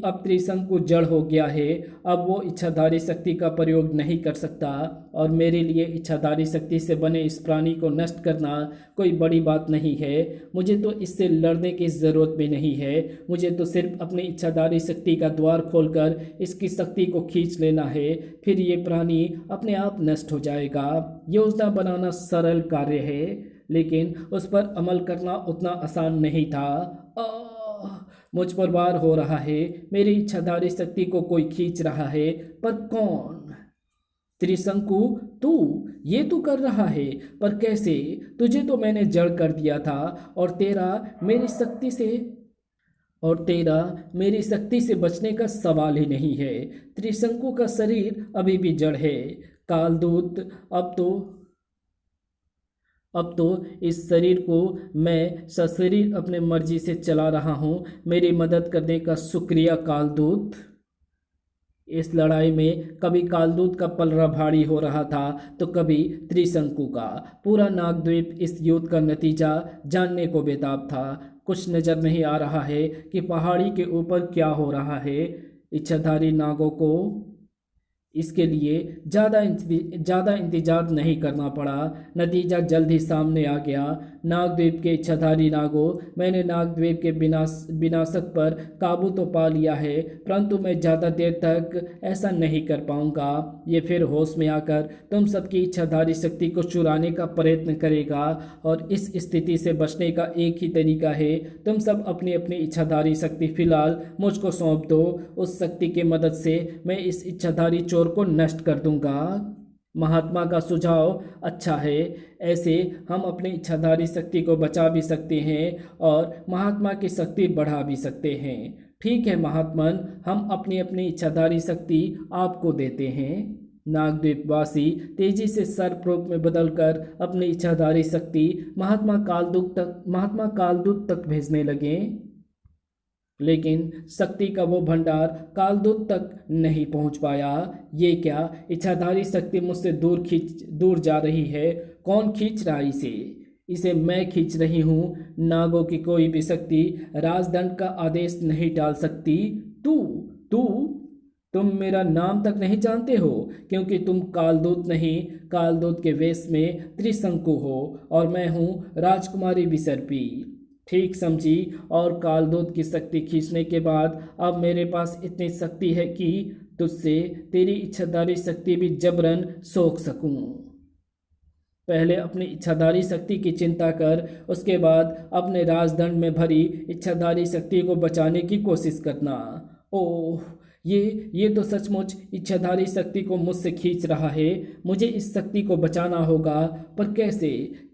अब त्रिशंकु जड़ हो गया है। अब वो इच्छाधारी शक्ति का प्रयोग नहीं कर सकता, और मेरे लिए इच्छाधारी शक्ति से बने इस प्राणी को नष्ट करना कोई बड़ी बात नहीं है। मुझे तो इससे लड़ने की ज़रूरत भी नहीं है। मुझे तो सिर्फ अपनी इच्छाधारी शक्ति का द्वार खोलकर इसकी शक्ति को खींच लेना है, फिर ये प्राणी अपने आप नष्ट हो जाएगा। योजना बनाना सरल कार्य है, लेकिन उस पर अमल करना उतना आसान नहीं था। मुझ पर वार हो रहा है। मेरी इच्छाधारी शक्ति को कोई खींच रहा है, पर कौन? त्रिशंकु, ये तू कर रहा है, पर कैसे? तुझे तो मैंने जड़ कर दिया था, और तेरा मेरी शक्ति से बचने का सवाल ही नहीं है। त्रिशंकु का शरीर अभी भी जड़ है। कालदूत, अब तो इस शरीर को मैं सशरीर अपने मर्जी से चला रहा हूँ। मेरी मदद करने का शुक्रिया कालदूत। इस लड़ाई में कभी कालदूत का पलड़ा भारी हो रहा था, तो कभी त्रिशंकु का। पूरा नागद्वीप इस युद्ध का नतीजा जानने को बेताब था। कुछ नजर नहीं आ रहा है कि पहाड़ी के ऊपर क्या हो रहा है। इच्छाधारी नागों को इसके लिए ज़्यादा इंतजार नहीं करना पड़ा। नतीजा जल्द ही सामने आ गया। नागद्वीप के इच्छाधारी नागों, मैंने नागद्वीप के विनाशक पर काबू तो पा लिया है, परंतु मैं ज़्यादा देर तक ऐसा नहीं कर पाऊंगा। ये फिर होश में आकर तुम सबकी इच्छाधारी शक्ति को चुराने का प्रयत्न करेगा, और इस स्थिति से बचने का एक ही तरीका है, तुम सब अपनी अपनी इच्छाधारी शक्ति फिलहाल मुझको सौंप दो। उस शक्ति की मदद से मैं इस इच्छाधारी चोर को नष्ट कर दूंगा। महात्मा का सुझाव अच्छा है। ऐसे हम अपनी इच्छाधारी शक्ति को बचा भी सकते हैं और महात्मा की शक्ति बढ़ा भी सकते हैं। ठीक है महात्मन, हम अपनी अपनी इच्छाधारी शक्ति आपको देते हैं। नागद्वीपवासी तेजी से सर्प रूप में बदलकर अपनी इच्छाधारी शक्ति महात्मा कालदूत तक भेजने लगे, लेकिन शक्ति का वो भंडार कालदूत तक नहीं पहुंच पाया। ये क्या, इच्छाधारी शक्ति मुझसे दूर जा रही है? कौन खींच रहा इसे मैं खींच रही हूँ। नागों की कोई भी शक्ति राजदंड का आदेश नहीं टाल सकती। तुम मेरा नाम तक नहीं जानते हो, क्योंकि तुम कालदूत नहीं, कालदूत के वेश में त्रिशंकु हो, और मैं हूँ राजकुमारी विसर्पी। ठीक समझी। और कालदूत की शक्ति खींचने के बाद अब मेरे पास इतनी शक्ति है कि तुझसे तेरी इच्छाधारी शक्ति भी जबरन सोख सकूं। पहले अपनी इच्छाधारी शक्ति की चिंता कर, उसके बाद अपने राजदंड में भरी इच्छाधारी शक्ति को बचाने की कोशिश करना। ओह, ये तो सचमुच इच्छाधारी शक्ति को मुझसे खींच रहा है। मुझे इस शक्ति को बचाना होगा, पर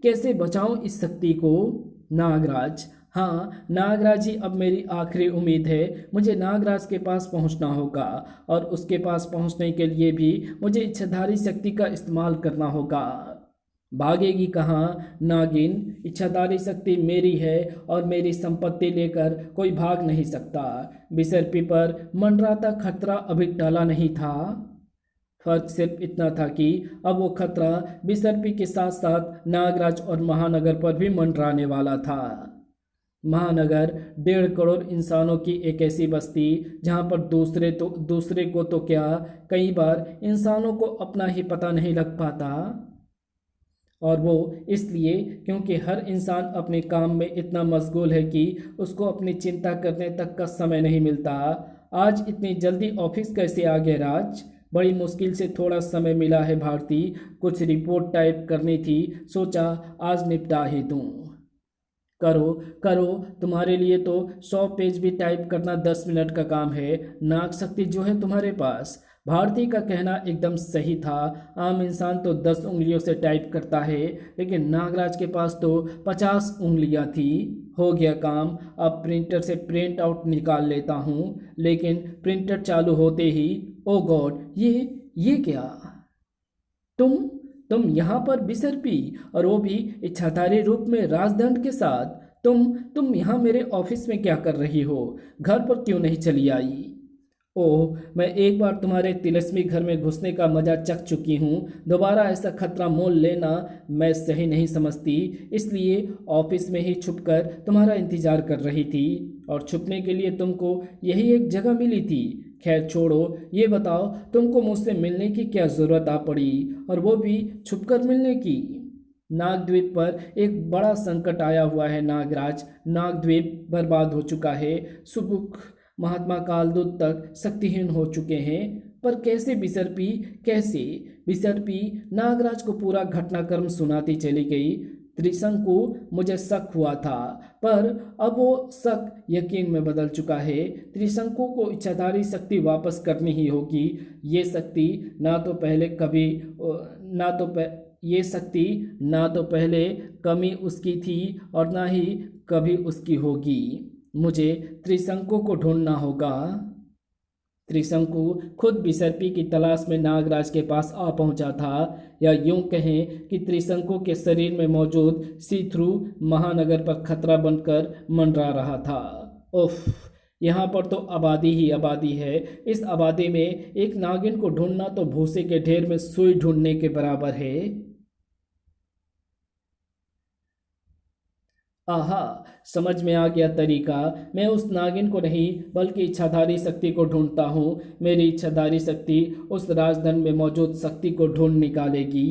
कैसे बचाऊं इस शक्ति को? नागराज, हाँ नागराज ही अब मेरी आखिरी उम्मीद है। मुझे नागराज के पास पहुंचना होगा, और उसके पास पहुंचने के लिए भी मुझे इच्छाधारी शक्ति का इस्तेमाल करना होगा। भागेगी कहाँ नागिन? इच्छाधारी शक्ति मेरी है, और मेरी संपत्ति लेकर कोई भाग नहीं सकता। विसर्पी पर मंडराता खतरा अभी टला नहीं था। फर्क सिर्फ इतना था कि अब वो खतरा विसर्पी के साथ साथ नागराज और महानगर पर भी मंडराने वाला था। महानगर 1.5 करोड़ इंसानों की एक ऐसी बस्ती जहां पर दूसरे को तो क्या, कई बार इंसानों को अपना ही पता नहीं लग पाता। और वो इसलिए क्योंकि हर इंसान अपने काम में इतना मशगूल है कि उसको अपनी चिंता करने तक का समय नहीं मिलता। आज इतनी जल्दी ऑफिस कैसे आ गए राज? बड़ी मुश्किल से थोड़ा समय मिला है भारती, कुछ रिपोर्ट टाइप करनी थी, सोचा आज निपटा ही दूँ। करो करो, तुम्हारे लिए तो 100 पेज भी टाइप करना 10 मिनट का काम है। नाक शक्ति जो है तुम्हारे पास। भारती का कहना एकदम सही था। आम इंसान तो 10 उंगलियों से टाइप करता है, लेकिन नागराज के पास तो 50 उंगलियां थी। हो गया काम, अब प्रिंटर से प्रिंट आउट निकाल लेता हूँ। लेकिन प्रिंटर चालू होते ही ओ गॉड, ये क्या? तुम तुम यहाँ पर बिसरपी, और वो भी इच्छाधारी रूप में राजदंड के साथ। तुम यहाँ मेरे ऑफिस में क्या कर रही हो? घर पर क्यों नहीं चली आई? ओह, मैं एक बार तुम्हारे तिलस्मी घर में घुसने का मजा चख चुकी हूँ। दोबारा ऐसा खतरा मोल लेना मैं सही नहीं समझती। इसलिए ऑफिस में ही छुपकर तुम्हारा इंतजार कर रही थी, और छुपने के लिए तुमको यही एक जगह मिली थी। खैर छोड़ो, ये बताओ तुमको मुझसे मिलने की क्या ज़रूरत आ पड़ी, और वो भी छुपकर मिलने की? नागद्वीप पर एक बड़ा संकट आया हुआ है नागराज। नागद्वीप बर्बाद हो चुका है। सुबुक महात्मा कालदूत तक शक्तिहीन हो चुके हैं। पर कैसे बिसरपी, कैसे? बिसरपी नागराज को पूरा घटनाक्रम सुनाती चली गई। त्रिशंकु, मुझे शक हुआ था, पर अब वो शक यकीन में बदल चुका है। त्रिशंकु को इच्छाधारी शक्ति वापस करनी ही होगी। ये शक्ति ना तो पहले कभी ना तो ये शक्ति ना तो पहले कमी उसकी थी और ना ही कभी उसकी होगी। मुझे त्रिशंकु को ढूंढना होगा। त्रिशंकु खुद बिसर्पी की तलाश में नागराज के पास आ पहुंचा था, या यूं कहें कि त्रिशंकु के शरीर में मौजूद सी थ्रू महानगर पर खतरा बनकर मंडरा रहा था। उफ, यहाँ पर तो आबादी ही आबादी है। इस आबादी में एक नागिन को ढूंढना तो भूसे के ढेर में सुई ढूंढने के बराबर है। आहा, समझ में आ गया तरीका। मैं उस नागिन को नहीं बल्कि इच्छाधारी शक्ति को ढूंढता हूँ। मेरी इच्छाधारी शक्ति उस राजधन में मौजूद शक्ति को ढूंढ निकालेगी।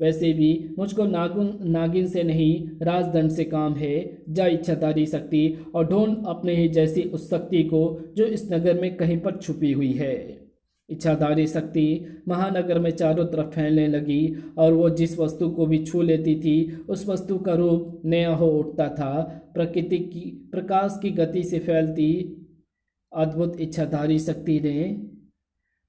वैसे भी मुझको नागिन से नहीं राजदंड से काम है। जा इच्छाधारी शक्ति और ढूंढ अपने ही जैसी उस शक्ति को जो इस नगर में कहीं पर छुपी हुई है। इच्छाधारी शक्ति महानगर में चारों तरफ फैलने लगी, और वो जिस वस्तु को भी छू लेती थी उस वस्तु का रूप नया हो उठता था। प्रकृति की प्रकाश की गति से फैलती अद्भुत इच्छाधारी शक्ति ने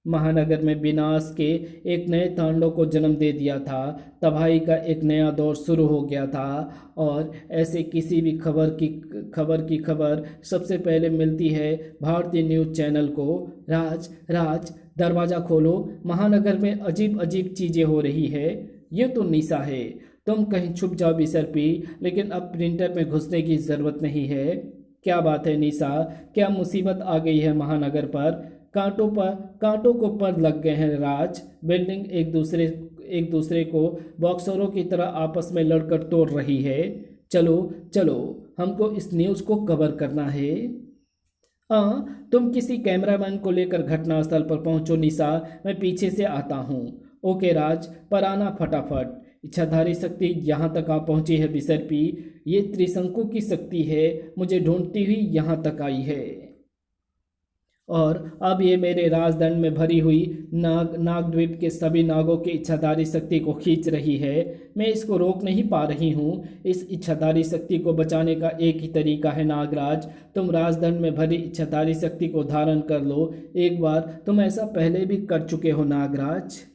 महानगर में विनाश के एक नए तांडव को जन्म दे दिया था। तबाही का एक नया दौर शुरू हो गया था, और ऐसे किसी भी खबर सबसे पहले मिलती है भारतीय न्यूज़ चैनल को। राज राज दरवाज़ा खोलो, महानगर में अजीब अजीब चीज़ें हो रही है। ये तो निशा है। तुम कहीं छुप जाओ बिसरपी, लेकिन अब प्रिंटर में घुसने की ज़रूरत नहीं है। क्या बात है निशा, क्या मुसीबत आ गई है महानगर पर? कांटों को पर लग गए हैं राज। बिल्डिंग एक दूसरे को बॉक्सरों की तरह आपस में लड़कर तोड़ रही है। चलो चलो, हमको इस न्यूज़ को कवर करना है। हाँ, तुम किसी कैमरामैन को लेकर घटनास्थल पर पहुंचो निशा, मैं पीछे से आता हूँ। ओके राज, पर आना फटाफट। इच्छाधारी शक्ति यहाँ तक आ पहुंची है बिसरपी। ये त्रिशंकु की शक्ति है, मुझे ढूंढती हुई यहाँ तक आई है, और अब ये मेरे राजदंड में भरी हुई नागद्वीप के सभी नागों की इच्छाधारी शक्ति को खींच रही है। मैं इसको रोक नहीं पा रही हूँ। इस इच्छाधारी शक्ति को बचाने का एक ही तरीका है नागराज। तुम राजदंड में भरी इच्छाधारी शक्ति को धारण कर लो। एक बार तुम ऐसा पहले भी कर चुके हो नागराज।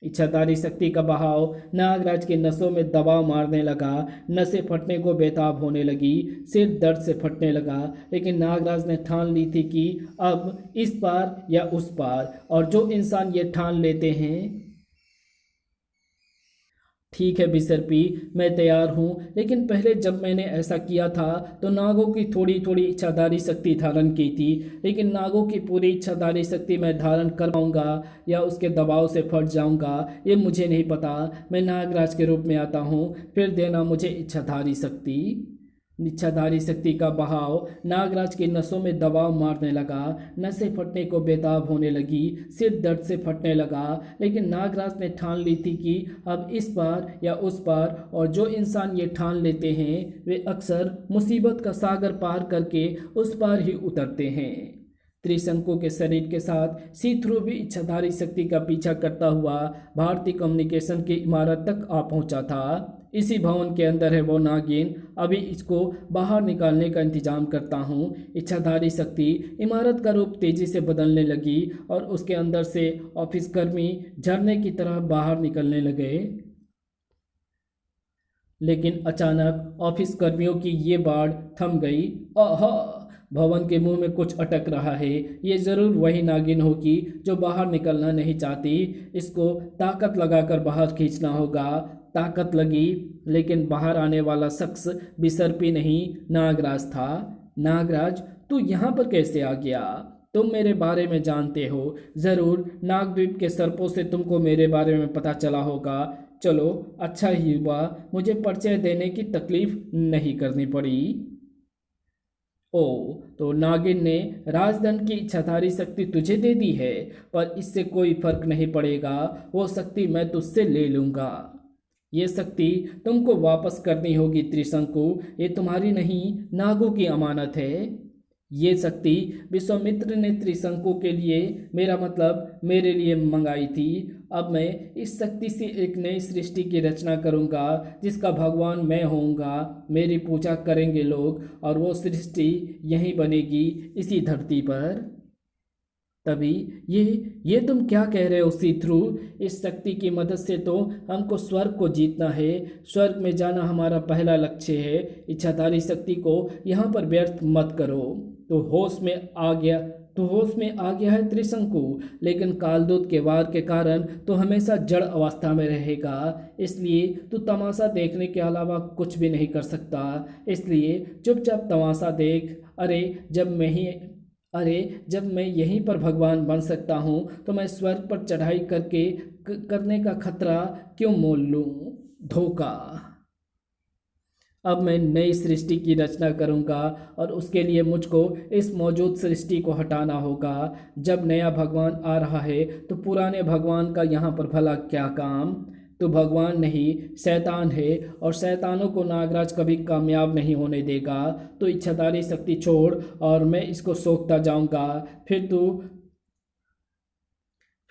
इच्छाधारी शक्ति का बहाव नागराज के नसों में दबाव मारने लगा। नसें फटने को बेताब होने लगी, सिर दर्द से फटने लगा। लेकिन नागराज ने ठान ली थी कि अब इस पार या उस पार, और जो इंसान ये ठान लेते हैं। ठीक है बिसरपी, मैं तैयार हूँ, लेकिन पहले जब मैंने ऐसा किया था तो नागों की थोड़ी थोड़ी इच्छाधारी शक्ति धारण की थी, लेकिन नागों की पूरी इच्छाधारी शक्ति मैं धारण कर पाऊँगा या उसके दबाव से फट जाऊँगा, ये मुझे नहीं पता। मैं नागराज के रूप में आता हूँ, फिर देना मुझे इच्छाधारी शक्ति। इच्छाधारी शक्ति का बहाव नागराज के नसों में दबाव मारने लगा। नसें फटने को बेताब होने लगी, सिर दर्द से फटने लगा। लेकिन नागराज ने ठान ली थी कि अब इस पार या उस पार, और जो इंसान ये ठान लेते हैं वे अक्सर मुसीबत का सागर पार करके उस पार ही उतरते हैं। त्रिशंकु के शरीर के साथ सी थ्रू भी इच्छाधारी शक्ति का पीछा करता हुआ भारतीय कम्युनिकेशन की इमारत तक आ पहुंचा था। इसी भवन के अंदर है वो नागिन, अभी इसको बाहर निकालने का इंतजाम करता हूँ। इच्छाधारी शक्ति इमारत का रूप तेजी से बदलने लगी और उसके अंदर से ऑफिस कर्मी झरने की तरह बाहर निकलने लगे। लेकिन अचानक ऑफिस कर्मियों की ये बाढ़ थम गई। आहा, भवन के मुंह में कुछ अटक रहा है। ये जरूर वही नागिन होगी जो बाहर निकलना नहीं चाहती। इसको ताकत लगाकर बाहर खींचना होगा। ताकत लगी, लेकिन बाहर आने वाला शख्स बिसर्पी नहीं, नागराज था। नागराज, तू यहाँ पर कैसे आ गया? तुम मेरे बारे में जानते हो, जरूर नागद्वीप के सर्पों से तुमको मेरे बारे में पता चला होगा। चलो, अच्छा ही हुआ मुझे परिचय देने की तकलीफ नहीं करनी पड़ी। ओ, तो नागिन ने राजधन की इच्छाधारी शक्ति तुझे दे दी है, पर इससे कोई फर्क नहीं पड़ेगा। वो शक्ति मैं तुझसे ले लूंगा। ये शक्ति तुमको वापस करनी होगी त्रिशंकु, ये तुम्हारी नहीं, नागों की अमानत है। ये शक्ति विश्वामित्र ने त्रिशंकु के लिए, मेरा मतलब मेरे लिए मंगाई थी। अब मैं इस शक्ति से एक नई सृष्टि की रचना करूंगा, जिसका भगवान मैं होऊंगा। मेरी पूजा करेंगे लोग, और वो सृष्टि यहीं बनेगी, इसी धरती पर। तभी ये तुम क्या कह रहे हो सी थ्रू? इस शक्ति की मदद से तो हमको स्वर्ग को जीतना है। स्वर्ग में जाना हमारा पहला लक्ष्य है। इच्छाधारी शक्ति को यहाँ पर व्यर्थ मत करो। तो होश में आ गया है त्रिशंकु, लेकिन कालदूत के वार के कारण तो हमेशा जड़ अवस्था में रहेगा। इसलिए तू तमाशा देखने के अलावा कुछ भी नहीं कर सकता। इसलिए चुपचाप तमाशा देख। जब मैं यहीं पर भगवान बन सकता हूँ, तो मैं स्वर्ग पर चढ़ाई करने का खतरा क्यों मोल लूँ? धोखा। अब मैं नई सृष्टि की रचना करूंगा, और उसके लिए मुझको इस मौजूद सृष्टि को हटाना होगा। जब नया भगवान आ रहा है, तो पुराने भगवान का यहाँ पर भला क्या काम? तो भगवान नहीं, शैतान है, और शैतानों को नागराज कभी कामयाब नहीं होने देगा। तो इच्छाधारी शक्ति छोड़, और मैं इसको सोखता जाऊंगा।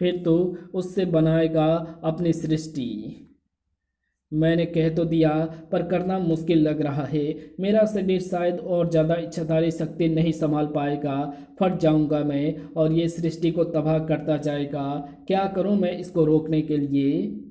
फिर तू उससे बनाएगा अपनी सृष्टि। मैंने कह तो दिया, पर करना मुश्किल लग रहा है। मेरा शरीर शायद और ज़्यादा इच्छाधारी शक्ति नहीं संभाल पाएगा। फट जाऊंगा मैं, और ये सृष्टि को तबाह करता जाएगा। क्या करूं मैं इसको रोकने के लिए?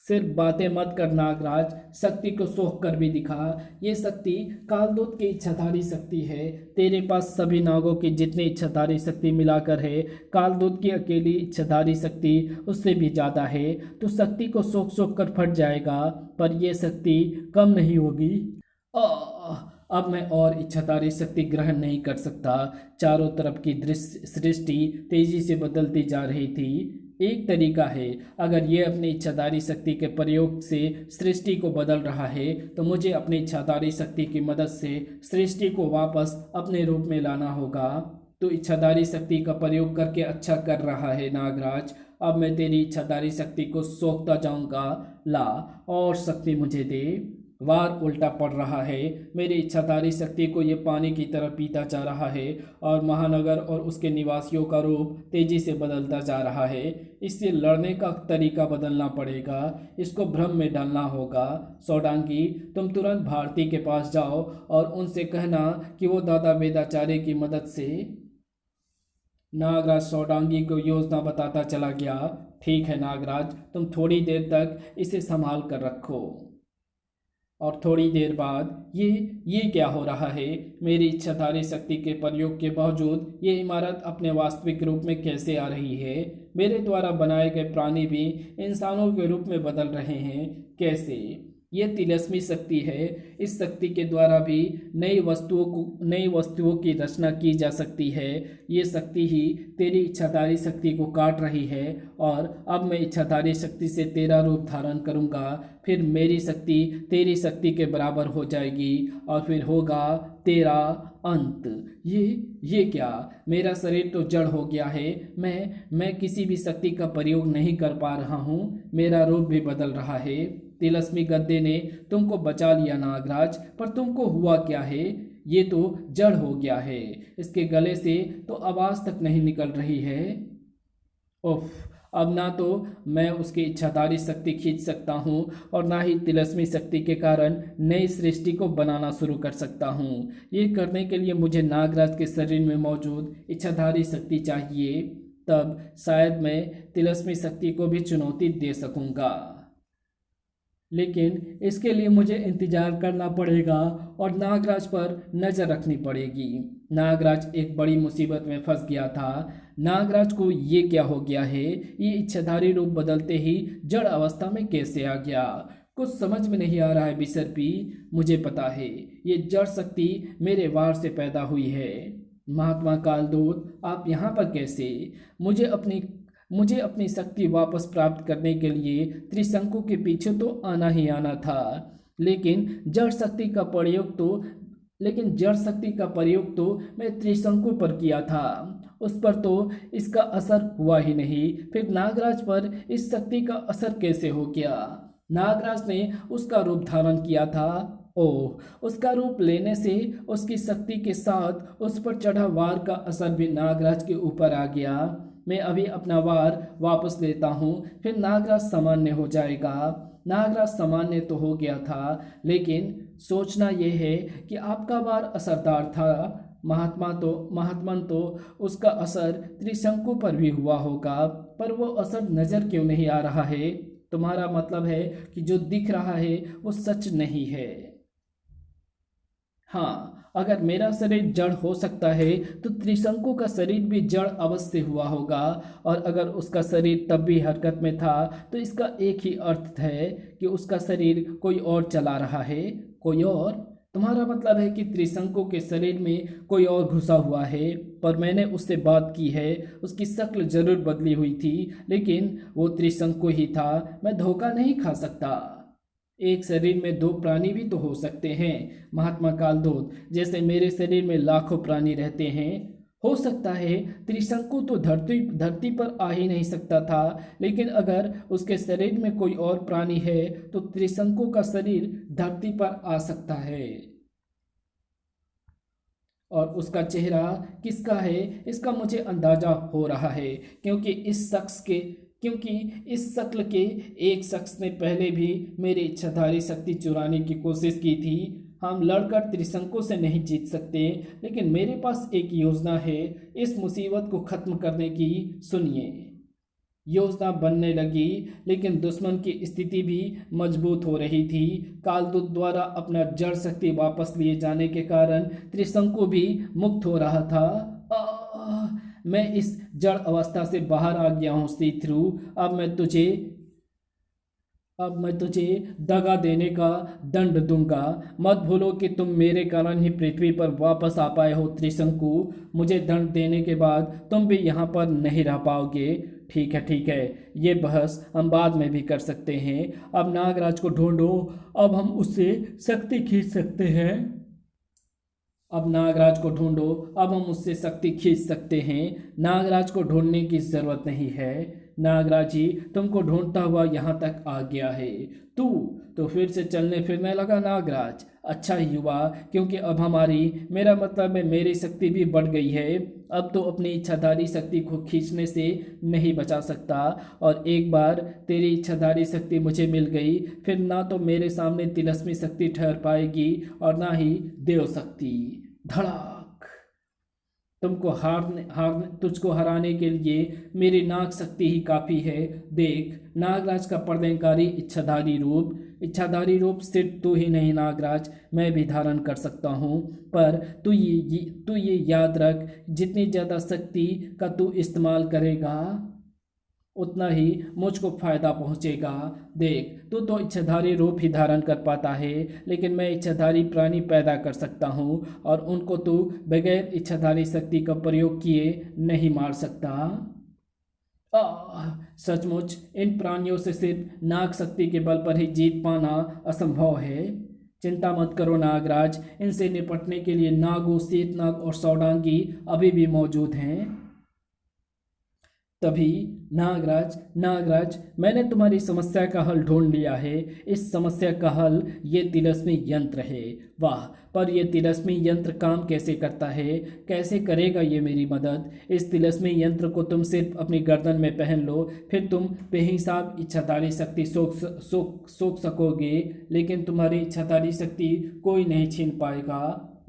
सिर्फ बातें मत कर नागराज, शक्ति को सोख कर भी दिखा। ये शक्ति कालदूत की इच्छाधारी शक्ति है। तेरे पास सभी नागों की जितनी इच्छाधारी शक्ति मिलाकर है, कालदूत की अकेली इच्छाधारी शक्ति उससे भी ज़्यादा है। तो शक्ति को सोख सोख कर फट जाएगा, पर यह शक्ति कम नहीं होगी। अब मैं और इच्छाधारी शक्ति ग्रहण नहीं कर सकता। चारों तरफ की दृश्य सृष्टि तेजी से बदलती जा रही थी। एक तरीका है, अगर ये अपनी इच्छाधारी शक्ति के प्रयोग से सृष्टि को बदल रहा है, तो मुझे अपनी इच्छाधारी शक्ति की मदद से सृष्टि को वापस अपने रूप में लाना होगा। तो इच्छाधारी शक्ति का प्रयोग करके अच्छा कर रहा है नागराज। अब मैं तेरी इच्छाधारी शक्ति को सोखता जाऊंगा। ला, और शक्ति मुझे दे। वार उल्टा पड़ रहा है। मेरी इच्छाधारी शक्ति को ये पानी की तरह पीता जा रहा है, और महानगर और उसके निवासियों का रूप तेजी से बदलता जा रहा है। इससे लड़ने का तरीका बदलना पड़ेगा। इसको भ्रम में डालना होगा। सौडांगी, तुम तुरंत भारती के पास जाओ और उनसे कहना कि वो दादा वेदाचार्य की मदद से। नागराज सौडांगी को योजना बताता चला गया। ठीक है नागराज, तुम थोड़ी देर तक इसे संभाल कर रखो। और थोड़ी देर बाद ये क्या हो रहा है? मेरी इच्छाधारी शक्ति के प्रयोग के बावजूद ये इमारत अपने वास्तविक रूप में कैसे आ रही है? मेरे द्वारा बनाए गए प्राणी भी इंसानों के रूप में बदल रहे हैं। कैसे? ये तिलस्मी शक्ति है। इस शक्ति के द्वारा भी नई वस्तुओं की रचना की जा सकती है। ये शक्ति ही तेरी इच्छाधारी शक्ति को काट रही है और अब मैं इच्छाधारी शक्ति से तेरा रूप धारण करूंगा। फिर मेरी शक्ति तेरी शक्ति के बराबर हो जाएगी और फिर होगा तेरा अंत। ये क्या, मेरा शरीर तो जड़ हो गया है। मैं किसी भी शक्ति का प्रयोग नहीं कर पा रहा हूँ। मेरा रूप भी बदल रहा है। तिलस्मी गद्दे ने तुमको बचा लिया नागराज, पर तुमको हुआ क्या है? ये तो जड़ हो गया है। इसके गले से तो आवाज तक नहीं निकल रही है। उफ, अब ना तो मैं उसकी इच्छाधारी शक्ति खींच सकता हूँ और ना ही तिलस्मी शक्ति के कारण नई सृष्टि को बनाना शुरू कर सकता हूँ। ये करने के लिए मुझे नागराज के शरीर में मौजूद इच्छाधारी शक्ति चाहिए, तब शायद मैं तिलस्मी शक्ति को भी चुनौती दे सकूँगा। लेकिन इसके लिए मुझे इंतजार करना पड़ेगा और नागराज पर नज़र रखनी पड़ेगी। नागराज एक बड़ी मुसीबत में फंस गया था। नागराज को ये क्या हो गया है? ये इच्छाधारी रूप बदलते ही जड़ अवस्था में कैसे आ गया? कुछ समझ में नहीं आ रहा है बिसरपी। मुझे पता है ये जड़ शक्ति मेरे वार से पैदा हुई है। महात्मा कालदूत, आप यहाँ पर कैसे? मुझे अपनी शक्ति वापस प्राप्त करने के लिए त्रिशंकु के पीछे तो आना ही आना था, लेकिन जड़ शक्ति का प्रयोग तो मैं त्रिशंकु पर किया था। उस पर तो इसका असर हुआ ही नहीं। फिर नागराज पर इस शक्ति का असर कैसे हो गया? नागराज ने उसका रूप धारण किया था। ओह, उसका रूप लेने से उसकी शक्ति के साथ उस पर चढ़ा वार का असर भी नागराज के ऊपर आ गया। मैं अभी अपना वार वापस लेता हूँ, फिर नागराज सामान्य हो जाएगा। नागराज सामान्य तो हो गया था, लेकिन सोचना यह है कि आपका वार असरदार था। महात्मन तो उसका असर त्रिशंकु पर भी हुआ होगा, पर वो असर नज़र क्यों नहीं आ रहा है? तुम्हारा मतलब है कि जो दिख रहा है वो सच नहीं है। हाँ, अगर मेरा शरीर जड़ हो सकता है तो त्रिशंकु का शरीर भी जड़ अवश्य हुआ होगा, और अगर उसका शरीर तब भी हरकत में था तो इसका एक ही अर्थ है कि उसका शरीर कोई और चला रहा है। कोई और? तुम्हारा मतलब है कि त्रिशंकु के शरीर में कोई और घुसा हुआ है, पर मैंने उससे बात की है। उसकी शक्ल जरूर बदली हुई थी, लेकिन वो त्रिशंकु ही था। मैं धोखा नहीं खा सकता। एक शरीर में दो प्राणी भी तो हो सकते हैं महात्मा कालदूत, जैसे मेरे शरीर में लाखों प्राणी रहते हैं। हो सकता है त्रिशंकु तो धरती पर आ ही नहीं सकता था, लेकिन अगर उसके शरीर में कोई और प्राणी है तो त्रिशंकु का शरीर धरती पर आ सकता है। और उसका चेहरा किसका है इसका मुझे अंदाजा हो रहा है, क्योंकि इस शक्ल के एक शख्स ने पहले भी मेरी इच्छाधारी शक्ति चुराने की कोशिश की थी। हम लड़कर त्रिशंकु से नहीं जीत सकते, लेकिन मेरे पास एक योजना है इस मुसीबत को खत्म करने की। सुनिए। योजना बनने लगी, लेकिन दुश्मन की स्थिति भी मजबूत हो रही थी। कालदूत द्वारा अपना जड़ शक्ति वापस लिए जाने के कारण त्रिशंकु भी मुक्त हो रहा था। मैं इस जड़ अवस्था से बाहर आ गया हूँ सी थ्रू। अब मैं तुझे दगा देने का दंड दूंगा। मत भूलो कि तुम मेरे कारण ही पृथ्वी पर वापस आ पाए हो त्रिशंकु। मुझे दंड देने के बाद तुम भी यहाँ पर नहीं रह पाओगे। ठीक है, ये बहस हम बाद में भी कर सकते हैं। अब नागराज को ढूंढो, अब हम उससे शक्ति खींच सकते हैं। अब नागराज को ढूंढो, अब हम उससे शक्ति खींच सकते हैं। नागराज को ढूंढने की जरूरत नहीं है। नागराज ही तुमको ढूंढता हुआ यहाँ तक आ गया है। तू तो फिर से चलने फिरने लगा नागराज। अच्छा ही हुआ, क्योंकि अब मेरा मतलब है मेरी शक्ति भी बढ़ गई है। अब तो अपनी इच्छाधारी शक्ति को खींचने से नहीं बचा सकता, और एक बार तेरी इच्छाधारी शक्ति मुझे मिल गई, फिर ना तो मेरे सामने तिलस्मी शक्ति ठहर पाएगी और ना ही देव शक्ति। धड़ाक। तुझको हराने के लिए मेरी नाग शक्ति ही काफ़ी है। देख, नागराज का पर्दनकारी इच्छाधारी रूप सिर्फ तू ही नहीं नागराज, मैं भी धारण कर सकता हूँ। पर तू ये याद रख, जितनी ज़्यादा शक्ति का तू इस्तेमाल करेगा उतना ही मुझको फायदा पहुंचेगा। देख, तू तो इच्छाधारी रूप ही धारण कर पाता है, लेकिन मैं इच्छाधारी प्राणी पैदा कर सकता हूँ और उनको तू बगैर इच्छाधारी शक्ति का प्रयोग किए नहीं मार सकता। सचमुच इन प्राणियों से सिर्फ नाग शक्ति के बल पर ही जीत पाना असंभव है। चिंता मत करो नागराज, इनसे निपटने के लिए नागो, शेतनाग और सौडांगी अभी भी मौजूद हैं। तभी नागराज, नागराज, मैंने तुम्हारी समस्या का हल ढूंढ लिया है। इस समस्या का हल ये तिलस्मी यंत्र है। वाह, पर यह तिलस्मी यंत्र काम कैसे करता है? कैसे करेगा ये मेरी मदद? इस तिलस्मी यंत्र को तुम सिर्फ अपनी गर्दन में पहन लो, फिर तुम बेहिसाब इच्छाधारी शक्ति सोख सकोगे, लेकिन तुम्हारी इच्छाधारी शक्ति कोई नहीं छीन पाएगा।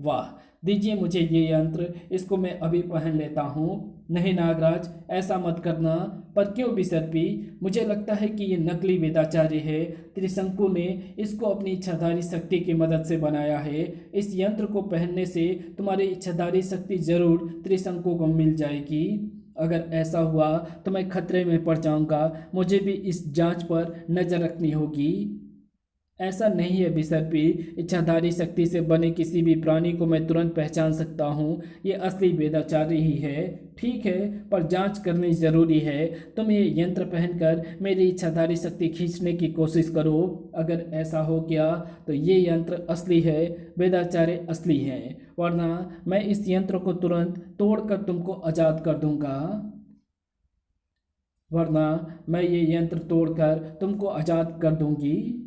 वाह, दीजिए मुझे ये यंत्र, इसको मैं अभी पहन लेता हूँ। नहीं नागराज, ऐसा मत करना। पर क्यों बिसर्पी? मुझे लगता है कि ये नकली वेदाचार्य है। त्रिशंकु ने इसको अपनी इच्छाधारी शक्ति की मदद से बनाया है। इस यंत्र को पहनने से तुम्हारी इच्छाधारी शक्ति जरूर त्रिशंकु को मिल जाएगी। अगर ऐसा हुआ तो मैं खतरे में पड़ जाऊंगा। मुझे भी इस जांच पर नजर रखनी होगी। ऐसा नहीं है बिसर्पी, इच्छाधारी शक्ति से बने किसी भी प्राणी को मैं तुरंत पहचान सकता हूँ। ये असली वेदाचार्य ही है। ठीक है, पर जांच करनी जरूरी है। तुम ये यंत्र पहनकर मेरी इच्छाधारी शक्ति खींचने की कोशिश करो। अगर ऐसा हो गया तो ये यंत्र असली है, वेदाचार्य असली है, वरना मैं इस यंत्र को तुरंत तोड़कर तुमको आजाद कर दूंगा। वरना मैं ये यंत्र तोड़कर तुमको आजाद कर दूंगी।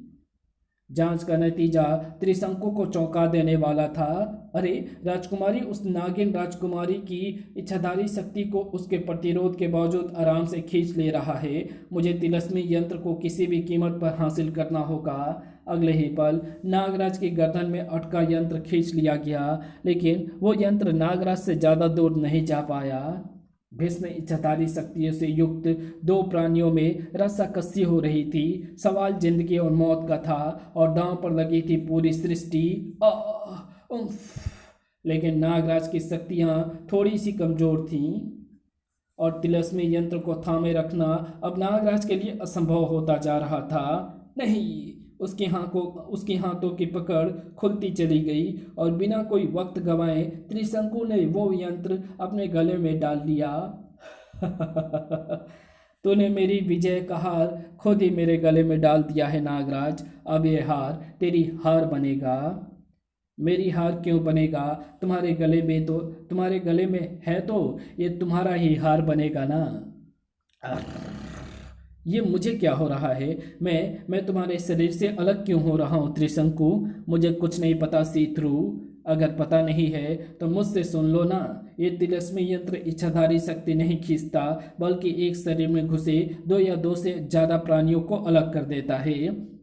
जांच का नतीजा त्रिशंकु को चौंका देने वाला था। अरे राजकुमारी उस नागिन राजकुमारी की इच्छाधारी शक्ति को उसके प्रतिरोध के बावजूद आराम से खींच ले रहा है। मुझे तिलस्मी यंत्र को किसी भी कीमत पर हासिल करना होगा। अगले ही पल नागराज की गर्दन में अटका यंत्र खींच लिया गया, लेकिन वो यंत्र नागराज से ज़्यादा दूर नहीं जा पाया। भीष्म इच्छाधारी शक्तियों से युक्त दो प्राणियों में रस्साकसी हो रही थी। सवाल जिंदगी और मौत का था और दांव पर लगी थी पूरी सृष्टि। लेकिन नागराज की शक्तियां थोड़ी सी कमजोर थीं और तिलस्मी यंत्र को थामे रखना अब नागराज के लिए असंभव होता जा रहा था। नहीं, उसके हाथों की पकड़ खुलती चली गई और बिना कोई वक्त गंवाए त्रिशंकु ने वो यंत्र अपने गले में डाल लिया। तूने मेरी विजय का हार खुद ही मेरे गले में डाल दिया है नागराज। अब ये हार तेरी हार बनेगा। मेरी हार क्यों बनेगा? तुम्हारे गले में है तो ये तुम्हारा ही हार बनेगा ना। ये मुझे क्या हो रहा है? मैं तुम्हारे शरीर से अलग क्यों हो रहा हूँ त्रिशंकु? मुझे कुछ नहीं पता सी थ्रू। अगर पता नहीं है तो मुझसे सुन लो ना। ये तिलस्मी यंत्र इच्छाधारी शक्ति नहीं खींचता, बल्कि एक शरीर में घुसे दो या दो से ज़्यादा प्राणियों को अलग कर देता है।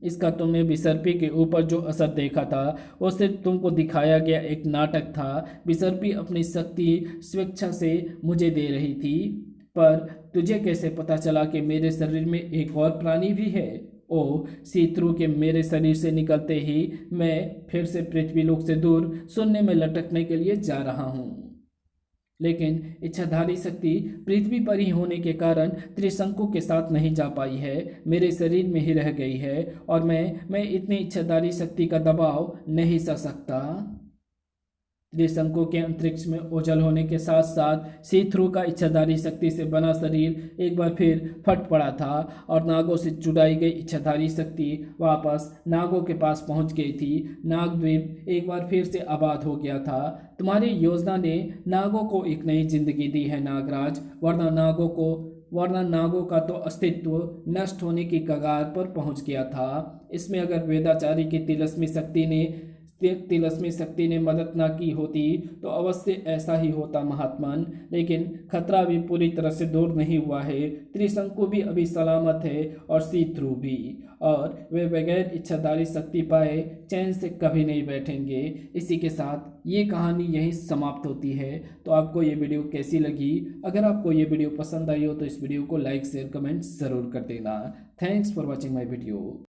इसका तुमने बिसर्पी के ऊपर जो असर देखा था वो सिर्फ तुमको दिखाया गया एक नाटक था। बिसर्पी अपनी शक्ति स्वेच्छा से मुझे दे रही थी। पर तुझे कैसे पता चला कि मेरे शरीर में एक और प्राणी भी है? ओ सीथ्रू के मेरे शरीर से निकलते ही मैं फिर से पृथ्वीलोक से दूर शून्य में लटकने के लिए जा रहा हूँ। लेकिन इच्छाधारी शक्ति पृथ्वी पर ही होने के कारण त्रिशंकु के साथ नहीं जा पाई है, मेरे शरीर में ही रह गई है और मैं इतनी इच्छाधारी शक्ति का दबाव नहीं सह सकता। त्रिशंकु के अंतरिक्ष में ओझल होने के साथ साथ सीथ्रू का इच्छाधारी शक्ति से बना शरीर एक बार फिर फट पड़ा था और नागों से चुराई गई इच्छाधारी शक्ति वापस नागों के पास पहुंच गई थी। नागद्वीप एक बार फिर से आबाद हो गया था। तुम्हारी योजना ने नागों को एक नई जिंदगी दी है नागराज, वरना नागों का तो अस्तित्व नष्ट होने की कगार पर पहुंच गया था। इसमें अगर वेदाचारी की तिलस्मी शक्ति ने मदद ना की होती तो अवश्य ऐसा ही होता महात्मन। लेकिन खतरा भी पूरी तरह से दूर नहीं हुआ है। त्रिशंकु भी अभी सलामत है और सीथ्रू भी, और वे बगैर इच्छाधारी शक्ति पाए चैन से कभी नहीं बैठेंगे। इसी के साथ ये कहानी यहीं समाप्त होती है। तो आपको ये वीडियो कैसी लगी? अगर आपको ये वीडियो पसंद आई हो तो इस वीडियो को लाइक शेयर कमेंट ज़रूर कर देना। Thanks for watching my video.